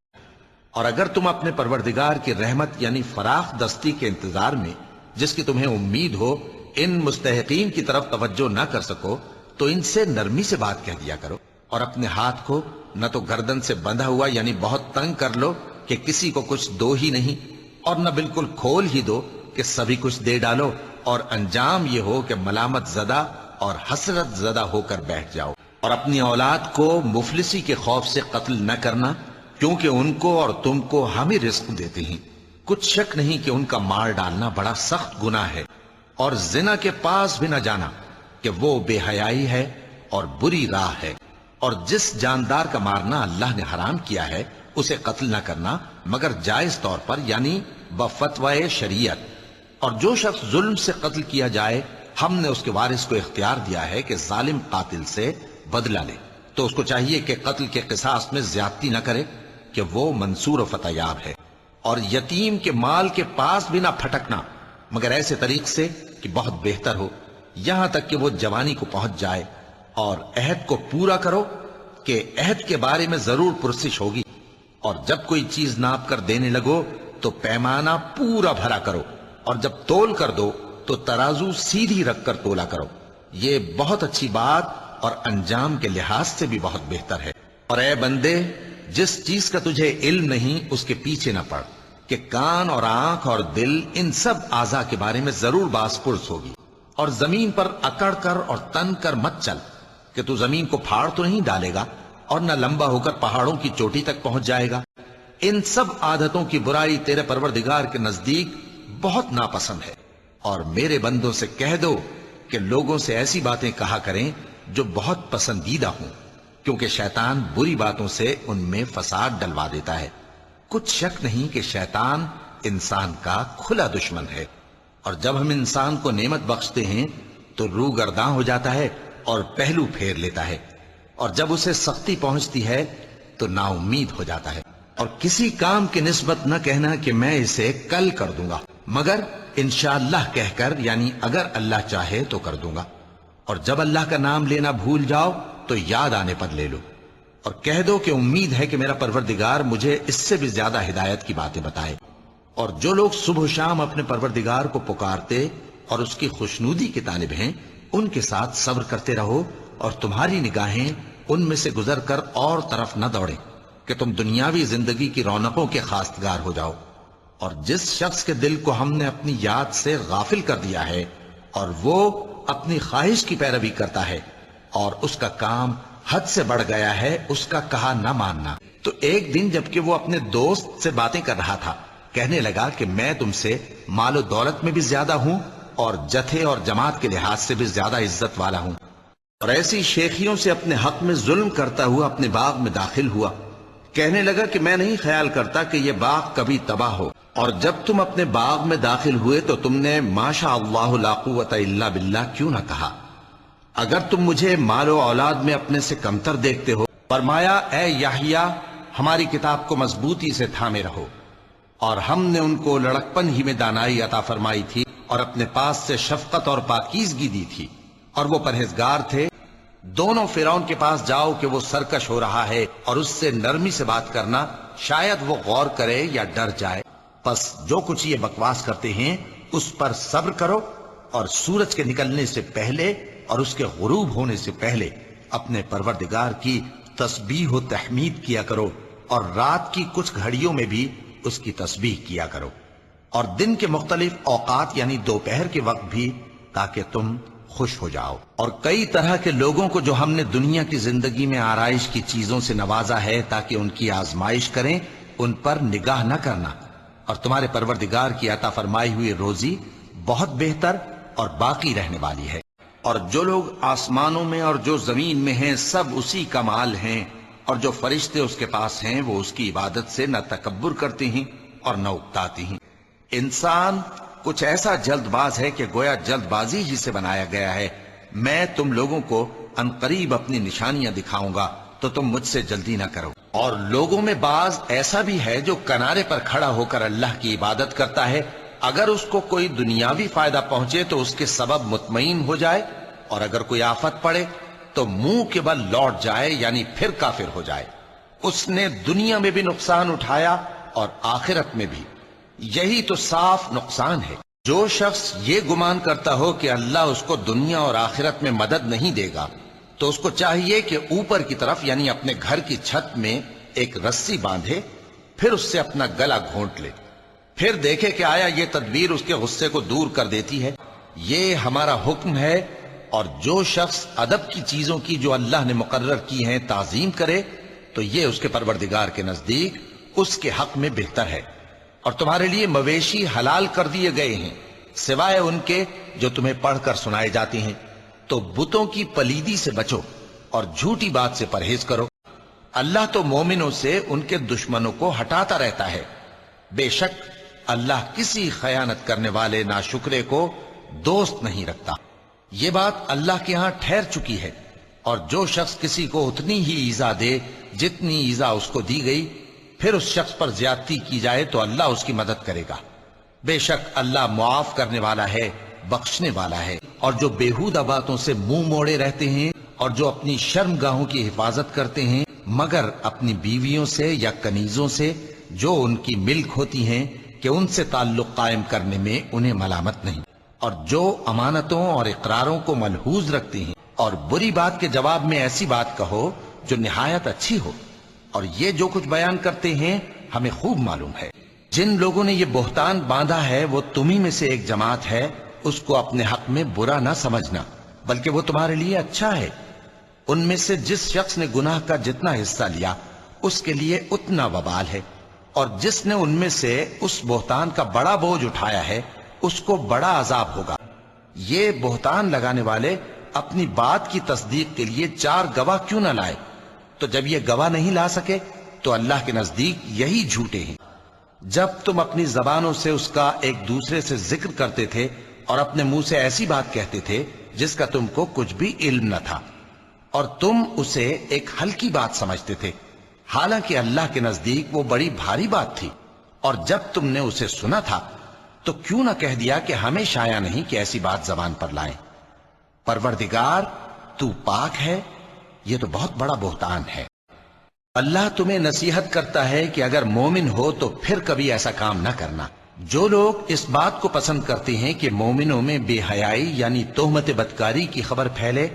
اور اگر تم اپنے پروردگار کی رحمت یعنی فراخ دستی کے انتظار میں جس کی تمہیں امید ہو ان مستحقین کی طرف توجہ نہ کر سکو تو ان سے نرمی سے بات کہہ دیا کرو. اور اپنے ہاتھ کو نہ تو گردن سے بندھا ہوا یعنی بہت تنگ کر لو کہ کسی کو کچھ دو ہی نہیں، اور نہ بالکل کھول ہی دو کہ سبھی کچھ دے ڈالو، اور انجام یہ ہو کہ ملامت زدہ اور حسرت زدہ ہو کر بیٹھ جاؤ. اور اپنی اولاد کو مفلسی کے خوف سے قتل نہ کرنا، کیونکہ ان کو اور تم کو ہم ہی رزق دیتے ہیں. کچھ شک نہیں کہ ان کا مار ڈالنا بڑا سخت گناہ ہے. اور زنا کے پاس بھی نہ جانا کہ وہ بے حیائی ہے اور بری راہ ہے. اور جس جاندار کا مارنا اللہ نے حرام کیا ہے اسے قتل نہ کرنا مگر جائز طور پر یعنی بفتوائے شریعت. اور جو شخص ظلم سے قتل کیا جائے ہم نے اس کے وارث کو اختیار دیا ہے کہ ظالم قاتل سے بدلہ لے، تو اس کو چاہیے کہ قتل کے قصاص میں زیادتی نہ کرے کہ وہ منصور و فتح یاب ہے. اور یتیم کے مال کے پاس بھی نہ پھٹکنا مگر ایسے طریق سے کہ بہت بہتر ہو، یہاں تک کہ وہ جوانی کو پہنچ جائے. اور عہد کو پورا کرو کہ عہد کے بارے میں ضرور پرسش ہوگی. اور جب کوئی چیز ناپ کر دینے لگو تو پیمانہ پورا بھرا کرو، اور جب تول کر دو تو ترازو سیدھی رکھ کر تولا کرو. یہ بہت اچھی بات اور انجام کے لحاظ سے بھی بہت بہتر ہے. اور اے بندے، جس چیز کا تجھے علم نہیں اس کے پیچھے نہ پڑ کہ کان اور آنکھ اور دل ان سب اعضاء کے بارے میں ضرور باس پرس ہوگی. اور زمین پر اکڑ کر اور تن کر مت چل کہ تو زمین کو پھاڑ تو نہیں ڈالے گا اور نہ لمبا ہو کر پہاڑوں کی چوٹی تک پہنچ جائے گا. ان سب عادتوں کی برائی تیرے پروردگار کے نزدیک بہت ناپسند ہے. اور میرے بندوں سے کہہ دو کہ لوگوں سے ایسی باتیں کہا کریں جو بہت پسندیدہ ہوں، کیونکہ شیطان بری باتوں سے ان میں فساد ڈلوا دیتا ہے. کچھ شک نہیں کہ شیطان انسان کا کھلا دشمن ہے، اور جب ہم انسان کو نعمت بخشتے ہیں تو روح گرداں ہو جاتا ہے اور پہلو پھیر لیتا ہے، اور جب اسے سختی پہنچتی ہے تو نا امید ہو جاتا ہے. اور کسی کام کی نسبت نہ کہنا کہ میں اسے کل کر دوں گا، مگر انشاءاللہ کہہ کر، یعنی اگر اللہ چاہے تو کر دوں گا. اور جب اللہ کا نام لینا بھول جاؤ تو یاد آنے پر لے لو، اور کہہ دو کہ امید ہے کہ میرا پروردگار مجھے اس سے بھی زیادہ ہدایت کی باتیں بتائے. اور جو لوگ صبح و شام اپنے پروردگار کو پکارتے اور اس کی خوشنودی کے طالب ہیں، ان کے ساتھ صبر کرتے رہو، اور تمہاری نگاہیں ان میں سے گزر کر اور طرف نہ دوڑیں کہ تم دنیاوی زندگی کی رونقوں کے خواستگار ہو جاؤ. اور جس شخص کے دل کو ہم نے اپنی یاد سے غافل کر دیا ہے اور وہ اپنی خواہش کی پیروی کرتا ہے اور اس کا کام حد سے بڑھ گیا ہے اس کا کہا نہ ماننا، تو ایک دن جبکہ وہ اپنے دوست سے باتیں کر رہا تھا کہنے لگا کہ میں تم سے مال و دولت میں بھی زیادہ ہوں اور جتھے اور جماعت کے لحاظ سے بھی زیادہ عزت والا ہوں. اور ایسی شیخیوں سے اپنے حق میں ظلم کرتا ہوا اپنے باغ میں داخل ہوا. کہنے لگا کہ میں نہیں خیال کرتا کہ یہ باغ کبھی تباہ ہو. اور جب تم اپنے باغ میں داخل ہوئے تو تم نے ماشاء اللہ لا قوت الا باللہ کیوں نہ کہا؟ اگر تم مجھے مال و اولاد میں اپنے سے کمتر دیکھتے ہو. فرمایا اے یحییٰ، ہماری کتاب کو مضبوطی سے تھامے رہو. اور ہم نے ان کو لڑکپن ہی میں دانائی عطا فرمائی تھی اور اپنے پاس سے شفقت اور پاکیزگی دی تھی، اور وہ پرہیزگار تھے. دونوں فرعون کے پاس جاؤ کہ وہ سرکش ہو رہا ہے، اور اس سے نرمی سے بات کرنا، شاید وہ غور کرے یا ڈر جائے. پس جو کچھ یہ بکواس کرتے ہیں اس پر صبر کرو، اور سورج کے نکلنے سے پہلے اور اس کے غروب ہونے سے پہلے اپنے پروردگار کی تسبیح و تحمید کیا کرو، اور رات کی کچھ گھڑیوں میں بھی اس کی تسبیح کیا کرو، اور دن کے مختلف اوقات یعنی دوپہر کے وقت بھی، تاکہ تم خوش ہو جاؤ. اور کئی طرح کے لوگوں کو جو ہم نے دنیا کی زندگی میں آرائش کی چیزوں سے نوازا ہے تاکہ ان کی آزمائش کریں، ان پر نگاہ نہ کرنا. اور تمہارے پروردگار کی عطا فرمائی ہوئی روزی بہت بہتر اور باقی رہنے والی ہے. اور جو لوگ آسمانوں میں اور جو زمین میں ہیں سب اسی کا مال ہیں، اور جو فرشتے اس کے پاس ہیں وہ اس کی عبادت سے نہ تکبر کرتے ہیں اور نہ اکتاتے ہیں. انسان کچھ ایسا جلد باز ہے کہ گویا جلد بازی ہی سے بنایا گیا ہے. میں تم لوگوں کو عنقریب اپنی نشانیاں دکھاؤں گا تو تم مجھ سے جلدی نہ کرو. اور لوگوں میں بعض ایسا بھی ہے جو کنارے پر کھڑا ہو کر اللہ کی عبادت کرتا ہے، اگر اس کو کوئی دنیاوی فائدہ پہنچے تو اس کے سبب مطمئن ہو جائے، اور اگر کوئی آفت پڑے تو منہ کے بل لوٹ جائے، یعنی پھر کافر ہو جائے. اس نے دنیا میں بھی نقصان اٹھایا اور آخرت میں بھی. یہی تو صاف نقصان ہے. جو شخص یہ گمان کرتا ہو کہ اللہ اس کو دنیا اور آخرت میں مدد نہیں دے گا تو اس کو چاہیے کہ اوپر کی طرف یعنی اپنے گھر کی چھت میں ایک رسی باندھے، پھر اس سے اپنا گلا گھونٹ لے، پھر دیکھے کہ آیا یہ تدبیر اس کے غصے کو دور کر دیتی ہے. یہ ہمارا حکم ہے. اور جو شخص ادب کی چیزوں کی جو اللہ نے مقرر کی ہیں تعظیم کرے تو یہ اس کے پروردگار کے نزدیک اس کے حق میں بہتر ہے. اور تمہارے لیے مویشی حلال کر دیے گئے ہیں سوائے ان کے جو تمہیں پڑھ کر سنائے جاتے ہیں. تو بتوں کی پلیدی سے بچو اور جھوٹی بات سے پرہیز کرو. اللہ تو مومنوں سے ان کے دشمنوں کو ہٹاتا رہتا ہے. بے شک اللہ کسی خیانت کرنے والے ناشکرے کو دوست نہیں رکھتا. یہ بات اللہ کے ہاں ٹھہر چکی ہے. اور جو شخص کسی کو اتنی ہی ایذا دے جتنی ایذا اس کو دی گئی، پھر اس شخص پر زیادتی کی جائے تو اللہ اس کی مدد کرے گا. بے شک اللہ معاف کرنے والا ہے، بخشنے والا ہے. اور جو بیہودہ باتوں سے منہ موڑے رہتے ہیں اور جو اپنی شرمگاہوں کی حفاظت کرتے ہیں مگر اپنی بیویوں سے یا کنیزوں سے جو ان کی ملک ہوتی ہیں کہ ان سے تعلق قائم کرنے میں انہیں ملامت نہیں. اور جو امانتوں اور اقراروں کو ملحوظ رکھتے ہیں اور بری بات کے جواب میں ایسی بات کہو جو نہایت اچھی ہو، اور یہ جو کچھ بیان کرتے ہیں ہمیں خوب معلوم ہے۔ جن لوگوں نے یہ بہتان باندھا ہے وہ تمہیں میں سے ایک جماعت ہے، اس کو اپنے حق میں برا نہ سمجھنا، بلکہ وہ تمہارے لیے اچھا ہے۔ ان میں سے جس شخص نے گناہ کا جتنا حصہ لیا اس کے لیے اتنا وبال ہے، اور جس نے ان میں سے اس بہتان کا بڑا بوجھ اٹھایا ہے اس کو بڑا عذاب ہوگا۔ یہ بہتان لگانے والے اپنی بات کی تصدیق کے لیے 4 گواہ کیوں نہ لائے؟ تو جب یہ گواہ نہیں لا سکے تو اللہ کے نزدیک یہی جھوٹے ہیں۔ جب تم اپنی زبانوں سے اس کا ایک دوسرے سے ذکر کرتے تھے اور اپنے منہ سے ایسی بات کہتے تھے جس کا تم کو کچھ بھی علم نہ تھا، اور تم اسے ایک ہلکی بات سمجھتے تھے، حالانکہ اللہ کے نزدیک وہ بڑی بھاری بات تھی، اور جب تم نے اسے سنا تھا تو کیوں نہ کہہ دیا کہ ہمیں شایع نہیں کہ ایسی بات زبان پر لائیں۔ پروردگار تو پاک ہے، یہ تو بہت بڑا بہتان ہے۔ اللہ تمہیں نصیحت کرتا ہے کہ اگر مومن ہو تو پھر کبھی ایسا کام نہ کرنا۔ جو لوگ اس بات کو پسند کرتے ہیں کہ مومنوں میں بے حیائی یعنی تہمت بدکاری کی خبر پھیلے،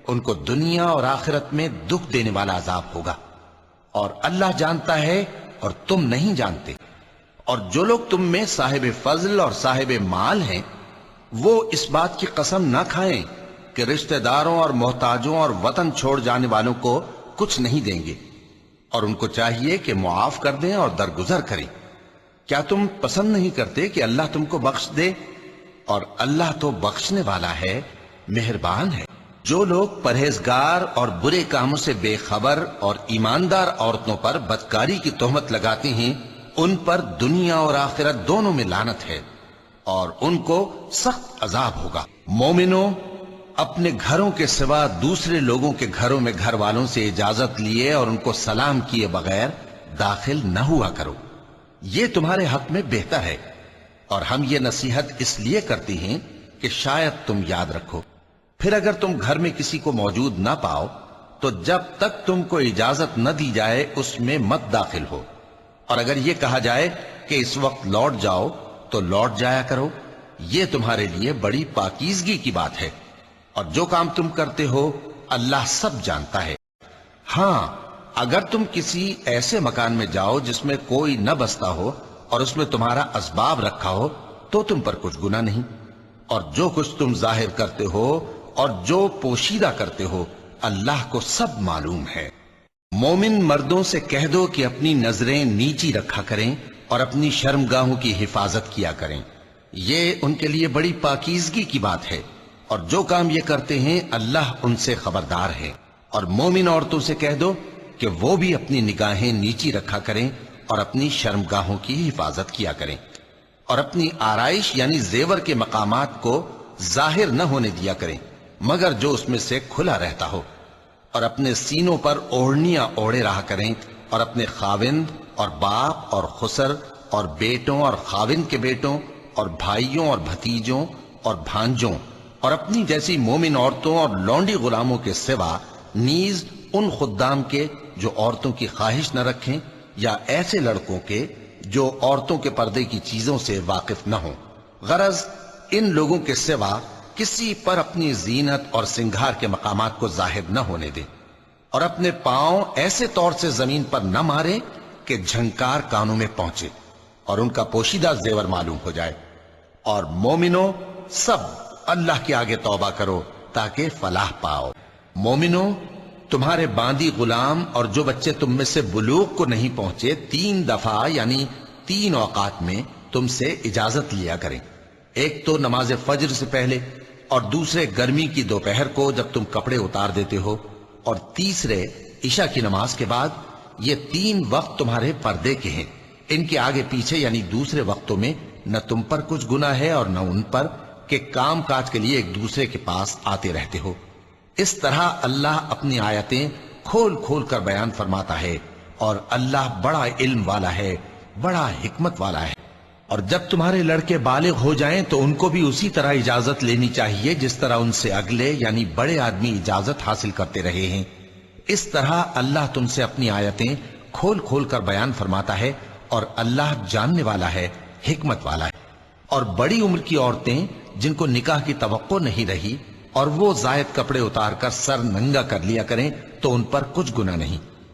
ان کو دنیا اور آخرت میں دکھ دینے والا عذاب ہوگا، اور اللہ جانتا ہے اور تم نہیں جانتے۔ اور جو لوگ تم میں صاحب فضل اور صاحب مال ہیں وہ اس بات کی قسم نہ کھائیں کہ رشتہ داروں اور محتاجوں اور وطن چھوڑ جانے والوں کو کچھ نہیں دیں گے، اور ان کو چاہیے کہ معاف کر دیں اور درگزر کریں۔ کیا تم پسند نہیں کرتے کہ اللہ تم کو بخش دے؟ اور اللہ تو بخشنے والا ہے، مہربان ہے۔ جو لوگ پرہیزگار اور برے کاموں سے بے خبر اور ایماندار عورتوں پر بدکاری کی تہمت لگاتے ہیں، ان پر دنیا اور آخرت دونوں میں لعنت ہے، اور ان کو سخت عذاب ہوگا۔ مومنوں، اپنے گھروں کے سوا دوسرے لوگوں کے گھروں میں گھر والوں سے اجازت لیے اور ان کو سلام کیے بغیر داخل نہ ہوا کرو، یہ تمہارے حق میں بہتر ہے، اور ہم یہ نصیحت اس لیے کرتے ہیں کہ شاید تم یاد رکھو۔ پھر اگر تم گھر میں کسی کو موجود نہ پاؤ تو جب تک تم کو اجازت نہ دی جائے اس میں مت داخل ہو، اور اگر یہ کہا جائے کہ اس وقت لوٹ جاؤ تو لوٹ جایا کرو، یہ تمہارے لیے بڑی پاکیزگی کی بات ہے، اور جو کام تم کرتے ہو اللہ سب جانتا ہے۔ ہاں، اگر تم کسی ایسے مکان میں جاؤ جس میں کوئی نہ بستا ہو اور اس میں تمہارا اسباب رکھا ہو تو تم پر کچھ گناہ نہیں، اور جو کچھ تم ظاہر کرتے ہو اور جو پوشیدہ کرتے ہو اللہ کو سب معلوم ہے۔ مومن مردوں سے کہہ دو کہ اپنی نظریں نیچی رکھا کریں اور اپنی شرمگاہوں کی حفاظت کیا کریں، یہ ان کے لیے بڑی پاکیزگی کی بات ہے، اور جو کام یہ کرتے ہیں اللہ ان سے خبردار ہے۔ اور مومن عورتوں سے کہہ دو کہ وہ بھی اپنی نگاہیں نیچی رکھا کریں اور اپنی شرمگاہوں کی حفاظت کیا کریں، اور اپنی آرائش یعنی زیور کے مقامات کو ظاہر نہ ہونے دیا کریں مگر جو اس میں سے کھلا رہتا ہو، اور اپنے سینوں پر اوڑھنیاں اوڑھے رہا کریں، اور اپنے خاوند اور باپ اور خسر اور بیٹوں اور خاوند کے بیٹوں اور بھائیوں اور بھتیجوں اور بھانجوں اور اپنی جیسی مومن عورتوں اور لونڈی غلاموں کے سوا نیز ان خدام کے جو عورتوں کی خواہش نہ رکھیں، یا ایسے لڑکوں کے جو عورتوں کے پردے کی چیزوں سے واقف نہ ہوں، غرض ان لوگوں کے سوا کسی پر اپنی زینت اور سنگھار کے مقامات کو ظاہر نہ ہونے دیں، اور اپنے پاؤں ایسے طور سے زمین پر نہ مارے کہ جھنکار کانوں میں پہنچے اور ان کا پوشیدہ زیور معلوم ہو جائے۔ اور مومنوں، سب اللہ کے آگے توبہ کرو تاکہ فلاح پاؤ۔ مومنوں، تمہارے باندی غلام اور جو بچے تم میں سے بلوغ کو نہیں پہنچے 3 دفعہ یعنی 3 اوقات میں تم سے اجازت لیا کریں، ایک تو نماز فجر سے پہلے، اور دوسرے گرمی کی دوپہر کو جب تم کپڑے اتار دیتے ہو، اور تیسرے عشاء کی نماز کے بعد۔ یہ 3 وقت تمہارے پردے کے ہیں، ان کے آگے پیچھے یعنی دوسرے وقتوں میں نہ تم پر کچھ گناہ ہے اور نہ ان پر کہ کام کاج کے لیے ایک دوسرے کے پاس آتے رہتے ہو۔ اس طرح اللہ اپنی آیتیں کھول کھول کر بیان فرماتا ہے، اور اللہ بڑا علم والا ہے، بڑا حکمت والا ہے۔ اور جب تمہارے لڑکے بالغ ہو جائیں تو ان کو بھی اسی طرح اجازت لینی چاہیے جس طرح ان سے اگلے یعنی بڑے آدمی اجازت حاصل کرتے رہے ہیں۔ اس طرح اللہ تم سے اپنی آیتیں کھول کھول کر بیان فرماتا ہے، اور اللہ جاننے والا ہے، حکمت والا ہے۔ اور بڑی عمر کی عورتیں جن کو نکاح کی توقع نہیں رہی اور وہ زائد کپڑے اتار کر سر ننگا کر لیا کریں تو ان پر کچھ گناہ نہیں،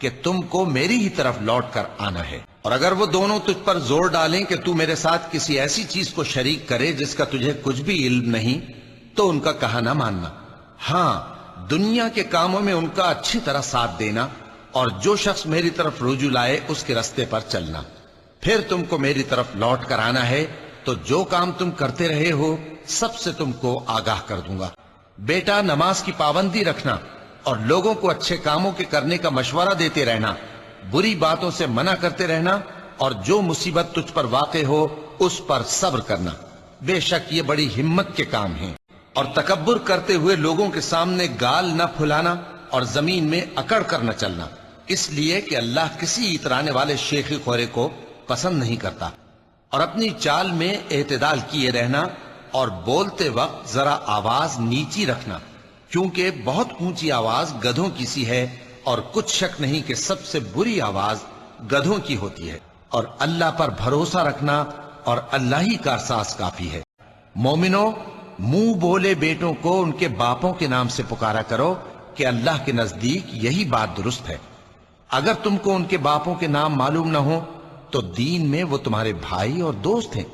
کہ تم کو میری ہی طرف لوٹ کر آنا ہے، اور اگر وہ دونوں تجھ پر زور ڈالیں کہ تو میرے ساتھ کسی ایسی چیز کو شریک کرے جس کا تجھے کچھ بھی علم نہیں، تو ان کا کہا نہ ماننا۔ ہاں، دنیا کے کاموں میں ان کا اچھی طرح ساتھ دینا، اور جو شخص میری طرف رجوع لائے اس کے رستے پر چلنا۔ پھر تم کو میری طرف لوٹ کر آنا ہے، تو جو کام تم کرتے رہے ہو سب سے تم کو آگاہ کر دوں گا۔ بیٹا، نماز کی پابندی رکھنا اور لوگوں کو اچھے کاموں کے کرنے کا مشورہ دیتے رہنا، بری باتوں سے منع کرتے رہنا، اور جو مصیبت تجھ پر واقع ہو اس پر صبر کرنا۔ بے شک یہ بڑی ہمت کے کام ہیں۔ اور تکبر کرتے ہوئے لوگوں کے سامنے گال نہ پھلانا اور زمین میں اکڑ کر نہ چلنا، اس لیے کہ اللہ کسی اترانے والے شیخی خورے کو پسند نہیں کرتا۔ اور اپنی چال میں اعتدال کیے رہنا، اور بولتے وقت ذرا آواز نیچی رکھنا، کیونکہ بہت اونچی آواز گدھوں کی سی ہے، اور کچھ شک نہیں کہ سب سے بری آواز گدھوں کی ہوتی ہے۔ اور اللہ پر بھروسہ رکھنا، اور اللہ ہی کا ساز کافی ہے۔ مومنو، منہ بولے بیٹوں کو ان کے باپوں کے نام سے پکارا کرو کہ اللہ کے نزدیک یہی بات درست ہے۔ اگر تم کو ان کے باپوں کے نام معلوم نہ ہو تو دین میں وہ تمہارے بھائی اور دوست ہیں،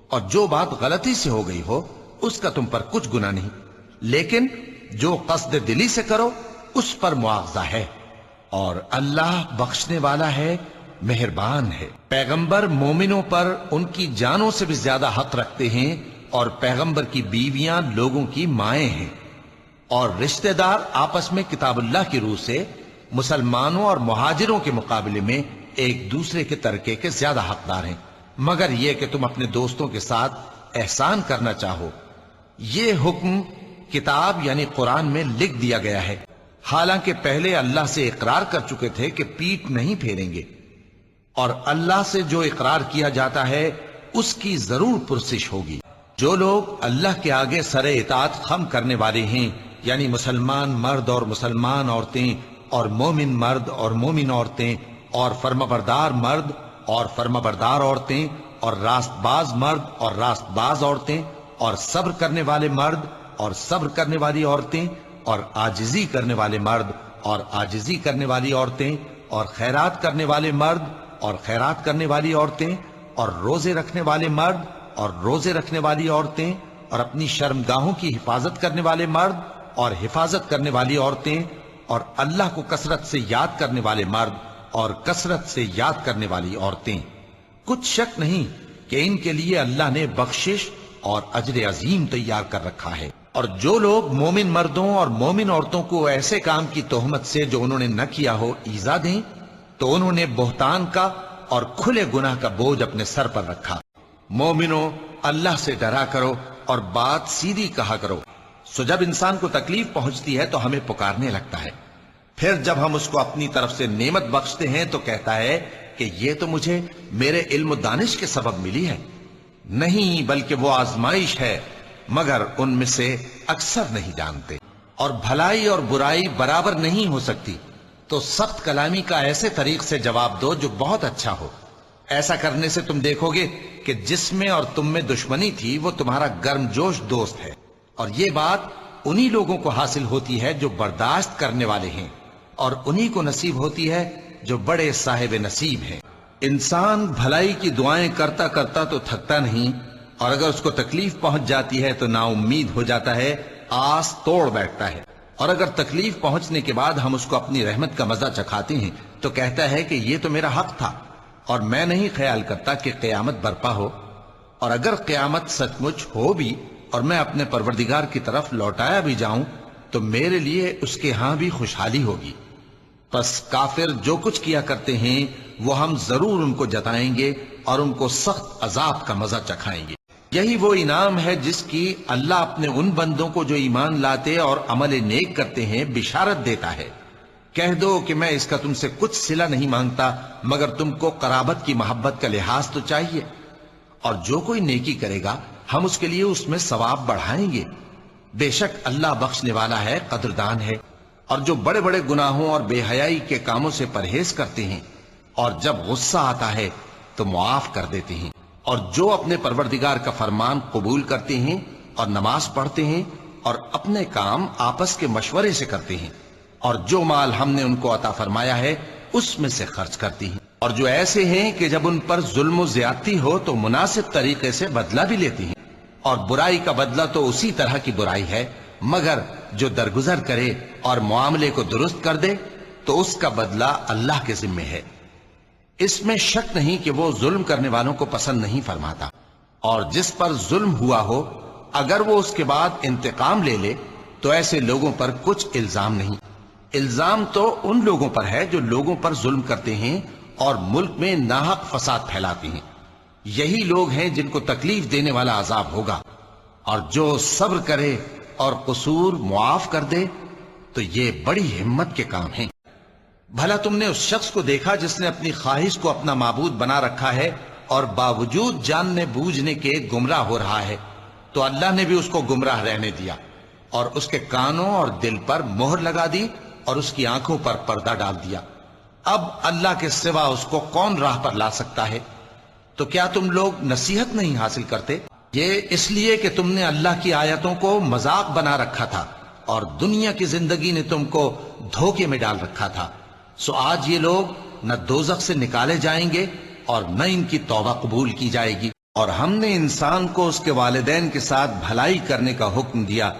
اور جو بات غلطی سے ہو گئی ہو اس کا تم پر کچھ گناہ نہیں، لیکن جو قصد دلی سے کرو اس پر مواخذہ ہے، اور اللہ بخشنے والا ہے، مہربان ہے۔ پیغمبر مومنوں پر ان کی جانوں سے بھی زیادہ حق رکھتے ہیں، اور پیغمبر کی بیویاں لوگوں کی مائیں ہیں، اور رشتہ دار آپس میں کتاب اللہ کی روح سے مسلمانوں اور مہاجروں کے مقابلے میں ایک دوسرے کے ترکے کے زیادہ حقدار ہیں، مگر یہ کہ تم اپنے دوستوں کے ساتھ احسان کرنا چاہو۔ یہ حکم کتاب یعنی قرآن میں لکھ دیا گیا ہے، حالانکہ پہلے اللہ سے اقرار کر چکے تھے کہ پیٹ نہیں پھیریں گے، اور اللہ سے جو اقرار کیا جاتا ہے اس کی ضرور پرسش ہوگی۔ جو لوگ اللہ کے آگے سر اطاعت خم کرنے والے ہیں، یعنی مسلمان مرد اور مسلمان عورتیں، اور مومن مرد اور مومن عورتیں، اور فرمانبردار مرد اور فرمانبردار عورتیں، اور راست باز مرد اور راست باز عورتیں، اور صبر کرنے والے مرد اور صبر کرنے والی عورتیں، اور عاجزی کرنے والے مرد اور عاجزی کرنے والی عورتیں، اور خیرات کرنے والے مرد اور خیرات کرنے والی عورتیں، اور روزے رکھنے والے مرد اور روزے رکھنے والی عورتیں، اور اپنی شرمگاہوں کی حفاظت کرنے والے مرد اور حفاظت کرنے والی عورتیں، اور اللہ کو کثرت سے یاد کرنے والے مرد اور کثرت سے یاد کرنے والی عورتیں۔ کچھ شک نہیں کہ ان کے لیے اللہ نے بخشش اور اجر عظیم تیار کر رکھا ہے۔ اور جو لوگ مومن مردوں اور مومن عورتوں کو ایسے کام کی تہمت سے جو انہوں نے نہ کیا ہو ایذا دیں، تو انہوں نے بہتان کا اور کھلے گناہ کا بوجھ اپنے سر پر رکھا۔ مومنوں، اللہ سے ڈرا کرو اور بات سیدھی کہا کرو۔ سو جب انسان کو تکلیف پہنچتی ہے تو ہمیں پکارنے لگتا ہے، پھر جب ہم اس کو اپنی طرف سے نعمت بخشتے ہیں تو کہتا ہے کہ یہ تو مجھے میرے علم و دانش کے سبب ملی ہے۔ نہیں، بلکہ وہ آزمائش ہے، مگر ان میں سے اکثر نہیں جانتے۔ اور بھلائی اور برائی برابر نہیں ہو سکتی، تو سخت کلامی کا ایسے طریق سے جواب دو جو بہت اچھا ہو۔ ایسا کرنے سے تم دیکھو گے کہ جس میں اور تم میں دشمنی تھی وہ تمہارا گرم جوش دوست ہے، اور یہ بات انہی لوگوں کو حاصل ہوتی ہے جو برداشت کرنے والے ہیں، اور انہی کو نصیب ہوتی ہے جو بڑے صاحب نصیب ہیں۔ انسان بھلائی کی دعائیں کرتا کرتا تو تھکتا نہیں، اور اگر اس کو تکلیف پہنچ جاتی ہے تو نا امید ہو جاتا ہے، آس توڑ بیٹھتا ہے، اور اگر تکلیف پہنچنے کے بعد ہم اس کو اپنی رحمت کا مزہ چکھاتے ہیں تو کہتا ہے کہ یہ تو میرا حق تھا، اور میں نہیں خیال کرتا کہ قیامت برپا ہو۔ اور اگر قیامت سچ مچ ہو بھی اور میں اپنے پروردگار کی طرف لوٹایا بھی جاؤں تو میرے لیے اس کے ہاں بھی خوشحالی ہوگی۔ پس کافر جو کچھ کیا کرتے ہیں وہ ہم ضرور ان کو جتائیں گے اور ان کو سخت عذاب کا مزہ چکھائیں گے۔ یہی وہ انعام ہے جس کی اللہ اپنے ان بندوں کو جو ایمان لاتے اور عمل نیک کرتے ہیں بشارت دیتا ہے۔ کہہ دو کہ میں اس کا تم سے کچھ صلہ نہیں مانگتا، مگر تم کو قرابت کی محبت کا لحاظ تو چاہیے، اور جو کوئی نیکی کرے گا ہم اس کے لیے اس میں ثواب بڑھائیں گے۔ بے شک اللہ بخشنے والا ہے، قدردان ہے۔ اور جو بڑے بڑے گناہوں اور بے حیائی کے کاموں سے پرہیز کرتے ہیں اور جب غصہ آتا ہے تو معاف کر دیتے ہیں، اور جو اپنے پروردگار کا فرمان قبول کرتے ہیں اور نماز پڑھتے ہیں اور اپنے کام آپس کے مشورے سے کرتے ہیں، اور جو مال ہم نے ان کو عطا فرمایا ہے اس میں سے خرچ کرتی ہیں، اور جو ایسے ہیں کہ جب ان پر ظلم و زیادتی ہو تو مناسب طریقے سے بدلہ بھی لیتی ہیں، اور برائی کا بدلہ تو اسی طرح کی برائی ہے، مگر جو درگزر کرے اور معاملے کو درست کر دے تو اس کا بدلہ اللہ کے ذمے ہے۔ اس میں شک نہیں کہ وہ ظلم کرنے والوں کو پسند نہیں فرماتا، اور جس پر ظلم ہوا ہو اگر وہ اس کے بعد انتقام لے لے تو ایسے لوگوں پر کچھ الزام نہیں۔ الزام تو ان لوگوں پر ہے جو لوگوں پر ظلم کرتے ہیں اور ملک میں ناحق فساد پھیلاتے ہیں، یہی لوگ ہیں جن کو تکلیف دینے والا عذاب ہوگا، اور جو صبر کرے اور قصور معاف کر دے تو یہ بڑی ہمت کے کام ہیں۔ بھلا تم نے اس شخص کو دیکھا جس نے اپنی خواہش کو اپنا معبود بنا رکھا ہے اور باوجود جاننے بوجھنے کے گمراہ ہو رہا ہے، تو اللہ نے بھی اس کو گمراہ رہنے دیا اور اس کے کانوں اور دل پر مہر لگا دی اور اس کی آنکھوں پر پردہ ڈال دیا۔ اب اللہ کے سوا اس کو کون راہ پر لا سکتا ہے؟ تو کیا تم لوگ نصیحت نہیں حاصل کرتے؟ یہ اس لیے کہ تم نے اللہ کی آیتوں کو مذاق بنا رکھا تھا اور دنیا کی زندگی نے تم کو دھوکے میں ڈال رکھا تھا، سو آج یہ لوگ نہ دوزخ سے نکالے جائیں گے اور نہ ان کی توبہ قبول کی جائے گی۔ اور ہم نے انسان کو اس کے والدین کے ساتھ بھلائی کرنے کا حکم دیا،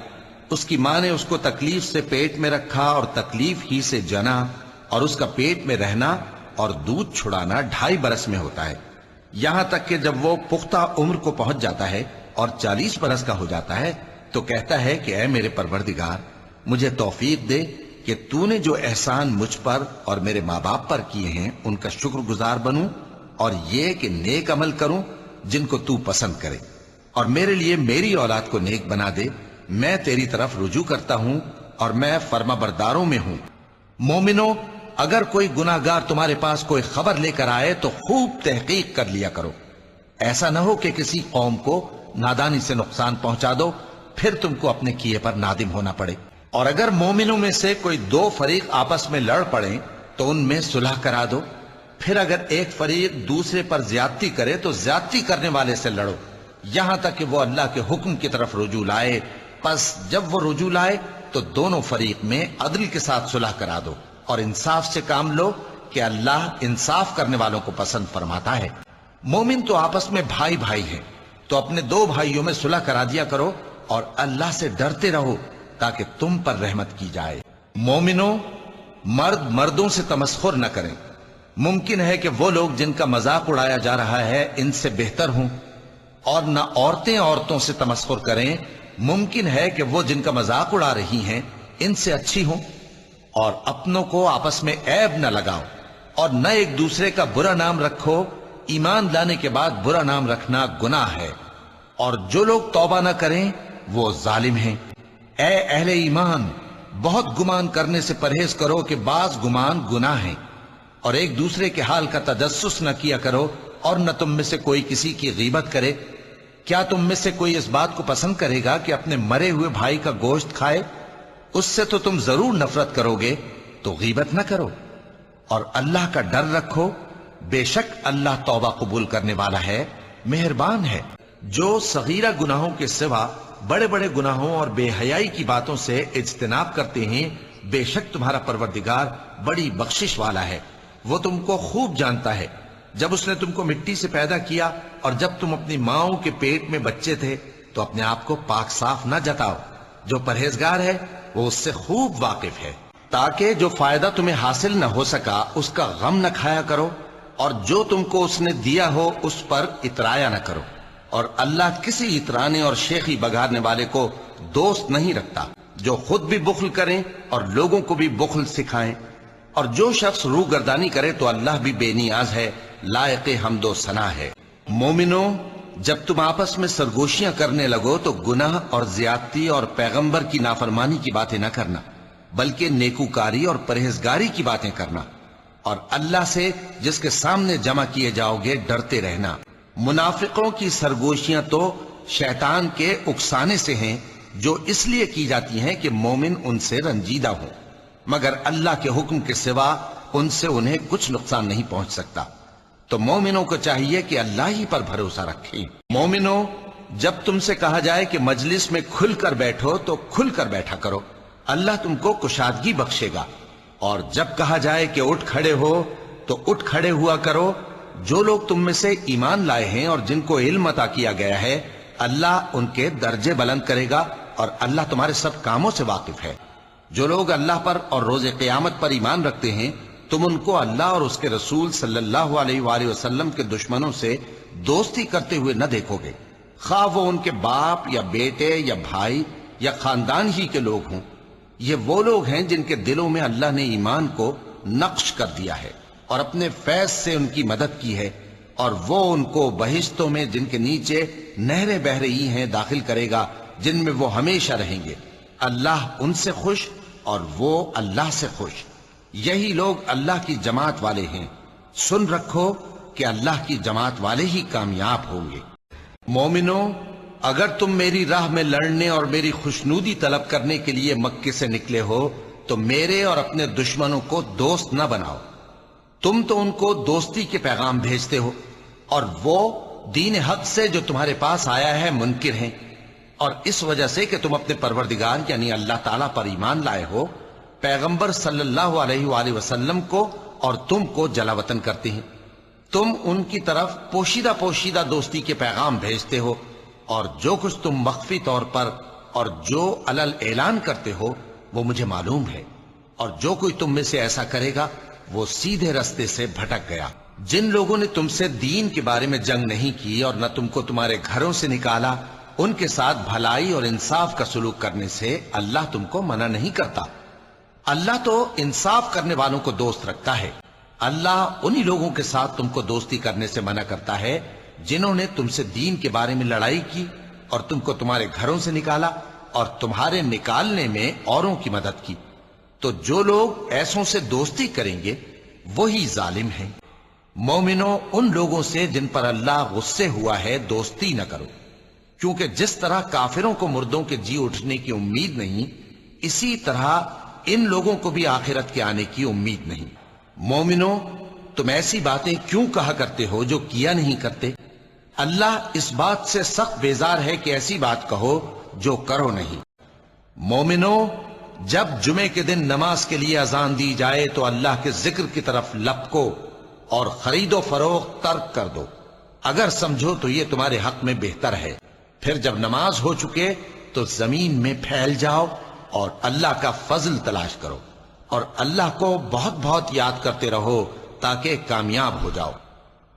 اس کی ماں نے اس کو تکلیف سے پیٹ میں رکھا اور تکلیف ہی سے جنا، اور اس کا پیٹ میں رہنا اور دودھ چھڑانا 2.5 برس میں ہوتا ہے، یہاں تک کہ جب وہ پختہ عمر کو پہنچ جاتا ہے اور 40 برس کا ہو جاتا ہے تو کہتا ہے کہ اے میرے پروردگار، مجھے توفیق دے کہ تو نے جو احسان مجھ پر اور میرے ماں باپ پر کیے ہیں ان کا شکر گزار بنوں، اور یہ کہ نیک عمل کروں جن کو تو پسند کرے، اور میرے لیے میری اولاد کو نیک بنا دے، میں تیری طرف رجوع کرتا ہوں اور میں فرما برداروں میں ہوں۔ مومنو، اگر کوئی گناہ گار تمہارے پاس کوئی خبر لے کر آئے تو خوب تحقیق کر لیا کرو، ایسا نہ ہو کہ کسی قوم کو نادانی سے نقصان پہنچا دو پھر تم کو اپنے کیے پر نادم ہونا پڑے۔ اور اگر مومنوں میں سے کوئی 2 فریق آپس میں لڑ پڑیں تو ان میں صلح کرا دو، پھر اگر ایک فریق دوسرے پر زیادتی کرے تو زیادتی کرنے والے سے لڑو، یہاں تک کہ وہ اللہ کے حکم کی طرف رجوع لائے۔ پس جب وہ رجوع لائے تو دونوں فریق میں عدل کے ساتھ صلح کرا دو اور انصاف سے کام لو کہ اللہ انصاف کرنے والوں کو پسند فرماتا ہے۔ مومن تو آپس میں بھائی بھائی ہیں، تو اپنے 2 بھائیوں میں صلح کرا دیا کرو اور اللہ سے ڈرتے رہو تاکہ تم پر رحمت کی جائے۔ مومنوں، مرد مردوں سے تمسخر نہ کریں، ممکن ہے کہ وہ لوگ جن کا مذاق اڑایا جا رہا ہے ان سے بہتر ہوں، اور نہ عورتیں عورتوں سے تمسخر کریں، ممکن ہے کہ وہ جن کا مذاق اڑا رہی ہیں ان سے اچھی ہوں۔ اور اپنوں کو آپس میں عیب نہ لگاؤ اور نہ ایک دوسرے کا برا نام رکھو، ایمان لانے کے بعد برا نام رکھنا گناہ ہے، اور جو لوگ توبہ نہ کریں وہ ظالم ہیں۔ اے اہل ایمان، بہت گمان کرنے سے پرہیز کرو کہ بعض گمان گناہ ہیں، اور ایک دوسرے کے حال کا تجسس نہ کیا کرو، اور نہ تم میں سے کوئی کسی کی غیبت کرے۔ کیا تم میں سے کوئی اس بات کو پسند کرے گا کہ اپنے مرے ہوئے بھائی کا گوشت کھائے؟ اس سے تو تم ضرور نفرت کرو گے، تو غیبت نہ کرو، اور اللہ کا ڈر رکھو، بے شک اللہ توبہ قبول کرنے والا ہے، مہربان ہے۔ جو صغیرہ گناہوں کے سوا بڑے بڑے گناہوں اور بے حیائی کی باتوں سے اجتناب کرتے ہیں، بے شک تمہارا پروردگار بڑی بخشش والا ہے، وہ تم کو خوب جانتا ہے۔ جب اس نے تم کو مٹی سے پیدا کیا اور جب تم اپنی ماؤں کے پیٹ میں بچے تھے تو اپنے آپ کو پاک صاف نہ جتاؤ، جو پرہیزگار ہے وہ اس سے خوب واقف ہے، تاکہ جو فائدہ تمہیں حاصل نہ ہو سکا اس کا غم نہ کھایا کرو، اور جو تم کو اس نے دیا ہو اس پر اترایا نہ کرو، اور اللہ کسی اترانے اور شیخی بگاڑنے والے کو دوست نہیں رکھتا، جو خود بھی بخل کریں اور لوگوں کو بھی بخل سکھائیں، اور جو شخص روح گردانی کرے تو اللہ بھی بے نیاز ہے، لائق حمد و ثنا ہے۔ مومنوں، جب تم آپس میں سرگوشیاں کرنے لگو تو گناہ اور زیادتی اور پیغمبر کی نافرمانی کی باتیں نہ کرنا، بلکہ نیکوکاری اور پرہیزگاری کی باتیں کرنا، اور اللہ سے جس کے سامنے جمع کیے جاؤ گے ڈرتے رہنا۔ منافقوں کی سرگوشیاں تو شیطان کے اکسانے سے ہیں، جو اس لیے کی جاتی ہیں کہ مومن ان سے رنجیدہ ہوں، مگر اللہ کے حکم کے سوا ان سے انہیں کچھ نقصان نہیں پہنچ سکتا۔ تو مومنوں کو چاہیے کہ اللہ ہی پر بھروسہ رکھیں۔ مومنوں، جب تم سے کہا جائے کہ مجلس میں کھل کر بیٹھو تو کھل کر بیٹھا کرو، اللہ تم کو کشادگی بخشے گا، اور جب کہا جائے کہ اٹھ کھڑے ہو تو اٹھ کھڑے ہوا کرو۔ جو لوگ تم میں سے ایمان لائے ہیں اور جن کو علم عطا کیا گیا ہے، اللہ ان کے درجے بلند کرے گا، اور اللہ تمہارے سب کاموں سے واقف ہے۔ جو لوگ اللہ پر اور روز قیامت پر ایمان رکھتے ہیں، تم ان کو اللہ اور اس کے رسول صلی اللہ علیہ وآلہ وسلم کے دشمنوں سے دوستی کرتے ہوئے نہ دیکھو گے، خواہ وہ ان کے باپ یا بیٹے یا بھائی یا خاندان ہی کے لوگ ہوں۔ یہ وہ لوگ ہیں جن کے دلوں میں اللہ نے ایمان کو نقش کر دیا ہے اور اپنے فیض سے ان کی مدد کی ہے، اور وہ ان کو بہشتوں میں جن کے نیچے نہریں بہہ رہی ہیں داخل کرے گا، جن میں وہ ہمیشہ رہیں گے۔ اللہ ان سے خوش اور وہ اللہ سے خوش۔ یہی لوگ اللہ کی جماعت والے ہیں۔ سن رکھو کہ اللہ کی جماعت والے ہی کامیاب ہوں گے۔ مومنو، اگر تم میری راہ میں لڑنے اور میری خوشنودی طلب کرنے کے لیے مکے سے نکلے ہو تو میرے اور اپنے دشمنوں کو دوست نہ بناؤ۔ تم تو ان کو دوستی کے پیغام بھیجتے ہو، اور وہ دین حق سے جو تمہارے پاس آیا ہے منکر ہیں، اور اس وجہ سے کہ تم اپنے پروردگار یعنی اللہ تعالیٰ پر ایمان لائے ہو، پیغمبر صلی اللہ علیہ وآلہ وسلم کو اور تم کو جلا وطن کرتے ہیں۔ تم ان کی طرف پوشیدہ پوشیدہ دوستی کے پیغام بھیجتے ہو، اور جو کچھ تم مخفی طور پر اور جو علل اعلان کرتے ہو وہ مجھے معلوم ہے، اور جو کوئی تم میں سے ایسا کرے گا وہ سیدھے رستے سے بھٹک گیا۔ جن لوگوں نے تم سے دین کے بارے میں جنگ نہیں کی اور نہ تم کو تمہارے گھروں سے نکالا، ان کے ساتھ بھلائی اور انصاف کا سلوک کرنے سے اللہ تم کو منع نہیں کرتا۔ اللہ تو انصاف کرنے والوں کو دوست رکھتا ہے۔ اللہ انہی لوگوں کے ساتھ تم کو دوستی کرنے سے منع کرتا ہے جنہوں نے تم سے دین کے بارے میں لڑائی کی اور تم کو تمہارے گھروں سے نکالا اور تمہارے نکالنے میں اوروں کی مدد کی۔ تو جو لوگ ایسوں سے دوستی کریں گے وہی ظالم ہیں۔ مومنوں، ان لوگوں سے جن پر اللہ غصے ہوا ہے دوستی نہ کرو، کیونکہ جس طرح کافروں کو مردوں کے جی اٹھنے کی امید نہیں، اسی طرح ان لوگوں کو بھی آخرت کے آنے کی امید نہیں۔ مومنوں، تم ایسی باتیں کیوں کہا کرتے ہو جو کیا نہیں کرتے؟ اللہ اس بات سے سخت بیزار ہے کہ ایسی بات کہو جو کرو نہیں۔ مومنوں، جب جمعے کے دن نماز کے لیے اذان دی جائے تو اللہ کے ذکر کی طرف لپکو اور خرید و فروخت ترک کر دو، اگر سمجھو تو یہ تمہارے حق میں بہتر ہے۔ پھر جب نماز ہو چکے تو زمین میں پھیل جاؤ اور اللہ کا فضل تلاش کرو، اور اللہ کو بہت بہت یاد کرتے رہو تاکہ کامیاب ہو جاؤ۔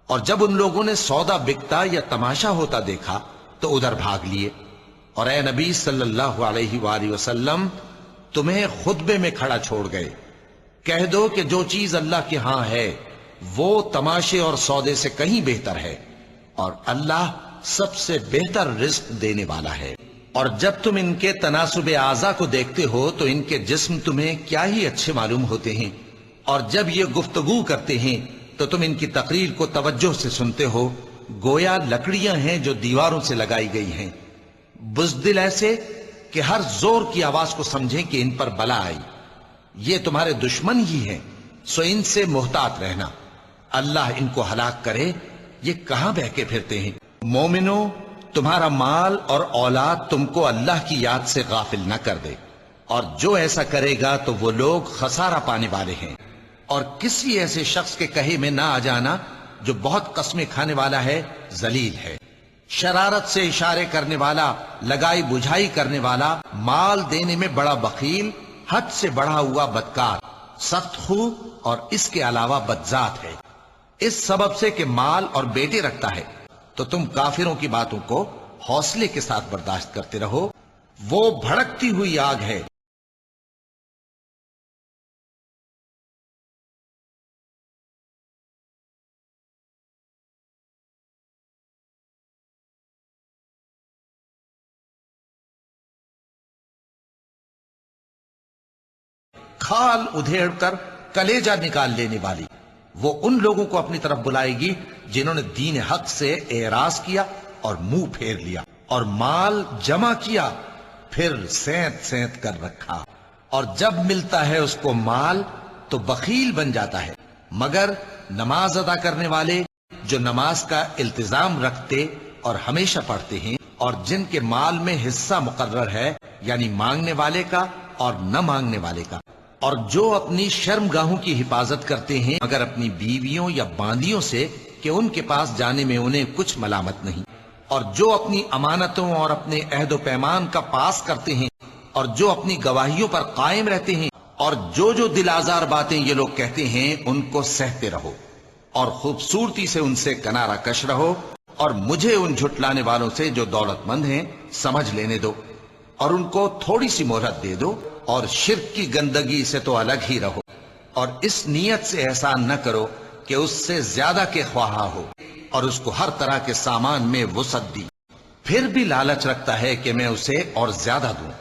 اور جب ان لوگوں نے سودا بکتا یا تماشا ہوتا دیکھا تو ادھر بھاگ لیے، اور اے نبی صلی اللہ علیہ وآلہ وسلم، تمہیں خطبے میں کھڑا چھوڑ گئے۔ کہہ دو کہ جو چیز اللہ کے ہاں ہے وہ تماشے اور سودے سے کہیں بہتر ہے، اور اللہ سب سے بہتر رزق دینے والا ہے۔ اور جب تم ان کے تناسب اعضاء کو دیکھتے ہو تو ان کے جسم تمہیں کیا ہی اچھے معلوم ہوتے ہیں، اور جب یہ گفتگو کرتے ہیں تو تم ان کی تقریر کو توجہ سے سنتے ہو، گویا لکڑیاں ہیں جو دیواروں سے لگائی گئی ہیں، بزدل ایسے کہ ہر زور کی آواز کو سمجھیں کہ ان پر بلا آئی۔ یہ تمہارے دشمن ہی ہیں، سو ان سے محتاط رہنا، اللہ ان کو ہلاک کرے، یہ کہاں بہ کے پھرتے ہیں۔ مومنوں، تمہارا مال اور اولاد تم کو اللہ کی یاد سے غافل نہ کر دے، اور جو ایسا کرے گا تو وہ لوگ خسارہ پانے والے ہیں۔ اور کسی ایسے شخص کے کہے میں نہ آ جانا جو بہت قسمیں کھانے والا ہے، ذلیل ہے، شرارت سے اشارے کرنے والا، لگائی بجھائی کرنے والا، مال دینے میں بڑا بخیل، حد سے بڑھا ہوا بدکار، سخت خو اور اس کے علاوہ بدذات ہے۔ اس سبب سے کہ مال اور بیٹے رکھتا ہے تو تم کافروں کی باتوں کو حوصلے کے ساتھ برداشت کرتے رہو، وہ بھڑکتی ہوئی آگ ہے۔ کھال ادھیڑ کر کلیجہ نکال لینے والی، وہ ان لوگوں کو اپنی طرف بلائے گی جنہوں نے دین حق سے اعراض کیا اور منہ پھیر لیا، اور مال جمع کیا پھر سینت سینت کر رکھا، اور جب ملتا ہے اس کو مال تو بخیل بن جاتا ہے۔ مگر نماز ادا کرنے والے جو نماز کا التزام رکھتے اور ہمیشہ پڑھتے ہیں، اور جن کے مال میں حصہ مقرر ہے، یعنی مانگنے والے کا اور نہ مانگنے والے کا، اور جو اپنی شرمگاہوں کی حفاظت کرتے ہیں مگر اپنی بیویوں یا باندیوں سے کہ ان کے پاس جانے میں انہیں کچھ ملامت نہیں، اور جو اپنی امانتوں اور اپنے عہد و پیمان کا پاس کرتے ہیں، اور جو اپنی گواہیوں پر قائم رہتے ہیں، اور جو دل آزار باتیں یہ لوگ کہتے ہیں ان کو سہتے رہو، اور خوبصورتی سے ان سے کنارہ کش رہو، اور مجھے ان جھٹلانے والوں سے جو دولت مند ہیں سمجھ لینے دو، اور ان کو تھوڑی سی مہلت دے دو، اور شرک کی گندگی سے تو الگ ہی رہو، اور اس نیت سے احسان نہ کرو کہ اس سے زیادہ کے خواہاں ہو، اور اس کو ہر طرح کے سامان میں وسعت دی، پھر بھی لالچ رکھتا ہے کہ میں اسے اور زیادہ دوں۔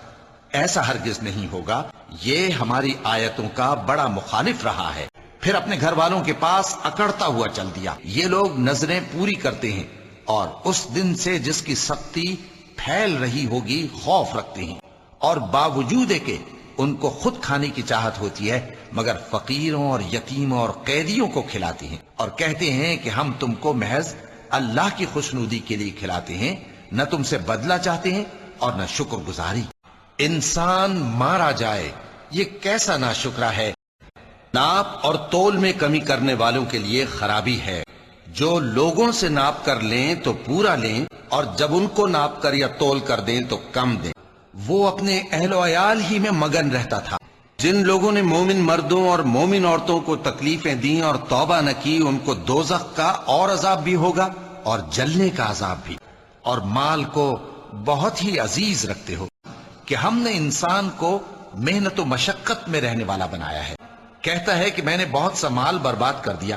ایسا ہرگز نہیں ہوگا، یہ ہماری آیتوں کا بڑا مخالف رہا ہے۔ پھر اپنے گھر والوں کے پاس اکڑتا ہوا چل دیا۔ یہ لوگ نظریں پوری کرتے ہیں اور اس دن سے جس کی سختی پھیل رہی ہوگی خوف رکھتے ہیں، اور باوجود کہ ان کو خود کھانے کی چاہت ہوتی ہے مگر فقیروں اور یتیموں اور قیدیوں کو کھلاتے ہیں، اور کہتے ہیں کہ ہم تم کو محض اللہ کی خوشنودی کے لیے کھلاتے ہیں، نہ تم سے بدلہ چاہتے ہیں اور نہ شکر گزاری۔ انسان مارا جائے، یہ کیسا ناشکرا ہے۔ ناپ اور تول میں کمی کرنے والوں کے لیے خرابی ہے۔ جو لوگوں سے ناپ کر لیں تو پورا لیں، اور جب ان کو ناپ کر یا تول کر دیں تو کم دیں۔ وہ اپنے اہل و عیال ہی میں مگن رہتا تھا۔ جن لوگوں نے مومن مردوں اور مومن عورتوں کو تکلیفیں دیں اور توبہ نہ کی، ان کو دوزخ کا اور عذاب بھی ہوگا اور جلنے کا عذاب بھی۔ اور مال کو بہت ہی عزیز رکھتے ہو کہ ہم نے انسان کو محنت و مشقت میں رہنے والا بنایا ہے۔ کہتا ہے کہ میں نے بہت سا مال برباد کر دیا،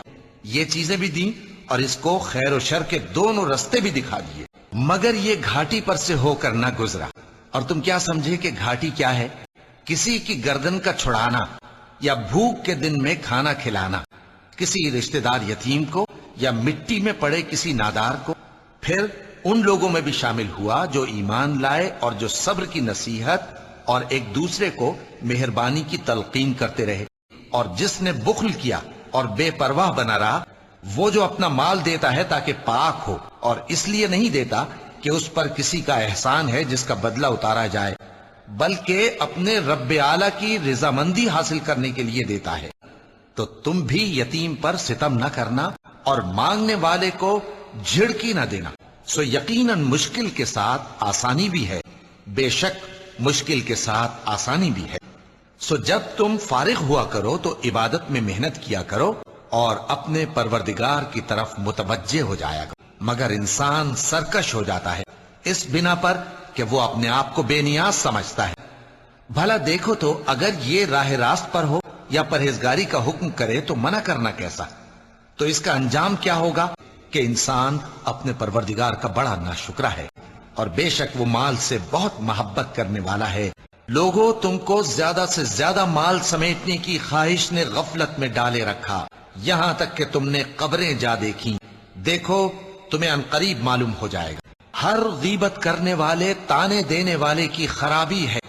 یہ چیزیں بھی دیں اور اس کو خیر و شر کے دونوں رستے بھی دکھا دیے، مگر یہ گھاٹی پر سے ہو کر نہ گزرا۔ اور تم کیا سمجھے کہ گھاٹی کیا ہے؟ کسی کی گردن کا چھڑانا، یا بھوک کے دن میں کھانا کھلانا کسی رشتہ دار یتیم کو، یا مٹی میں پڑے کسی نادار کو۔ پھر ان لوگوں میں بھی شامل ہوا جو ایمان لائے اور جو صبر کی نصیحت اور ایک دوسرے کو مہربانی کی تلقین کرتے رہے، اور جس نے بخل کیا اور بے پرواہ بنا رہا، وہ جو اپنا مال دیتا ہے تاکہ پاک ہو، اور اس لیے نہیں دیتا کہ اس پر کسی کا احسان ہے جس کا بدلہ اتارا جائے، بلکہ اپنے رب اعلیٰ کی رضامندی حاصل کرنے کے لیے دیتا ہے۔ تو تم بھی یتیم پر ستم نہ کرنا اور مانگنے والے کو جھڑکی نہ دینا۔ سو یقیناً مشکل کے ساتھ آسانی بھی ہے، بے شک مشکل کے ساتھ آسانی بھی ہے۔ سو جب تم فارغ ہوا کرو تو عبادت میں محنت کیا کرو اور اپنے پروردگار کی طرف متوجہ ہو جایا کرو، مگر انسان سرکش ہو جاتا ہے اس بنا پر کہ وہ اپنے آپ کو بے نیاز سمجھتا ہے۔ بھلا دیکھو تو اگر یہ راہ راست پر ہو یا پرہیزگاری کا حکم کرے تو منع کرنا کیسا؟ تو اس کا انجام کیا ہوگا کہ انسان اپنے پروردگار کا بڑا ناشکرا ہے، اور بے شک وہ مال سے بہت محبت کرنے والا ہے۔ لوگوں، تم کو زیادہ سے زیادہ مال سمیٹنے کی خواہش نے غفلت میں ڈالے رکھا، یہاں تک کہ تم نے قبریں جا دیکھیں۔ دیکھو تمہیں عنقریب معلوم ہو جائے گا۔ ہر غیبت کرنے والے، تانے دینے والے کی خرابی ہے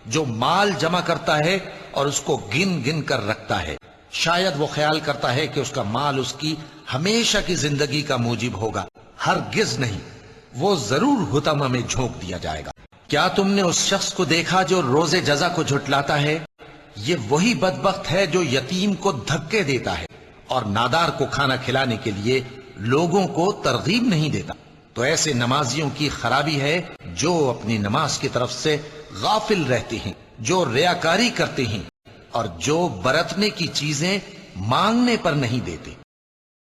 جو مال جمع کرتا ہے اور اس کو گن گن کر رکھتا ہے، شاید وہ خیال کرتا ہے کہ اس کا مال اس کی ہمیشہ کی زندگی کا موجب ہوگا۔ ہرگز نہیں، وہ ضرور حطمہ میں جھونک دیا جائے گا۔ کیا تم نے اس شخص کو دیکھا جو روز جزا کو جھٹلاتا ہے؟ یہ وہی بدبخت ہے جو یتیم کو دھکے دیتا ہے اور نادار کو کھانا کھلانے کے لیے لوگوں کو ترغیب نہیں دیتا۔ تو ایسے نمازیوں کی خرابی ہے جو اپنی نماز کی طرف سے غافل رہتے ہیں، جو ریاکاری کرتے ہیں اور جو برتنے کی چیزیں مانگنے پر نہیں دیتے۔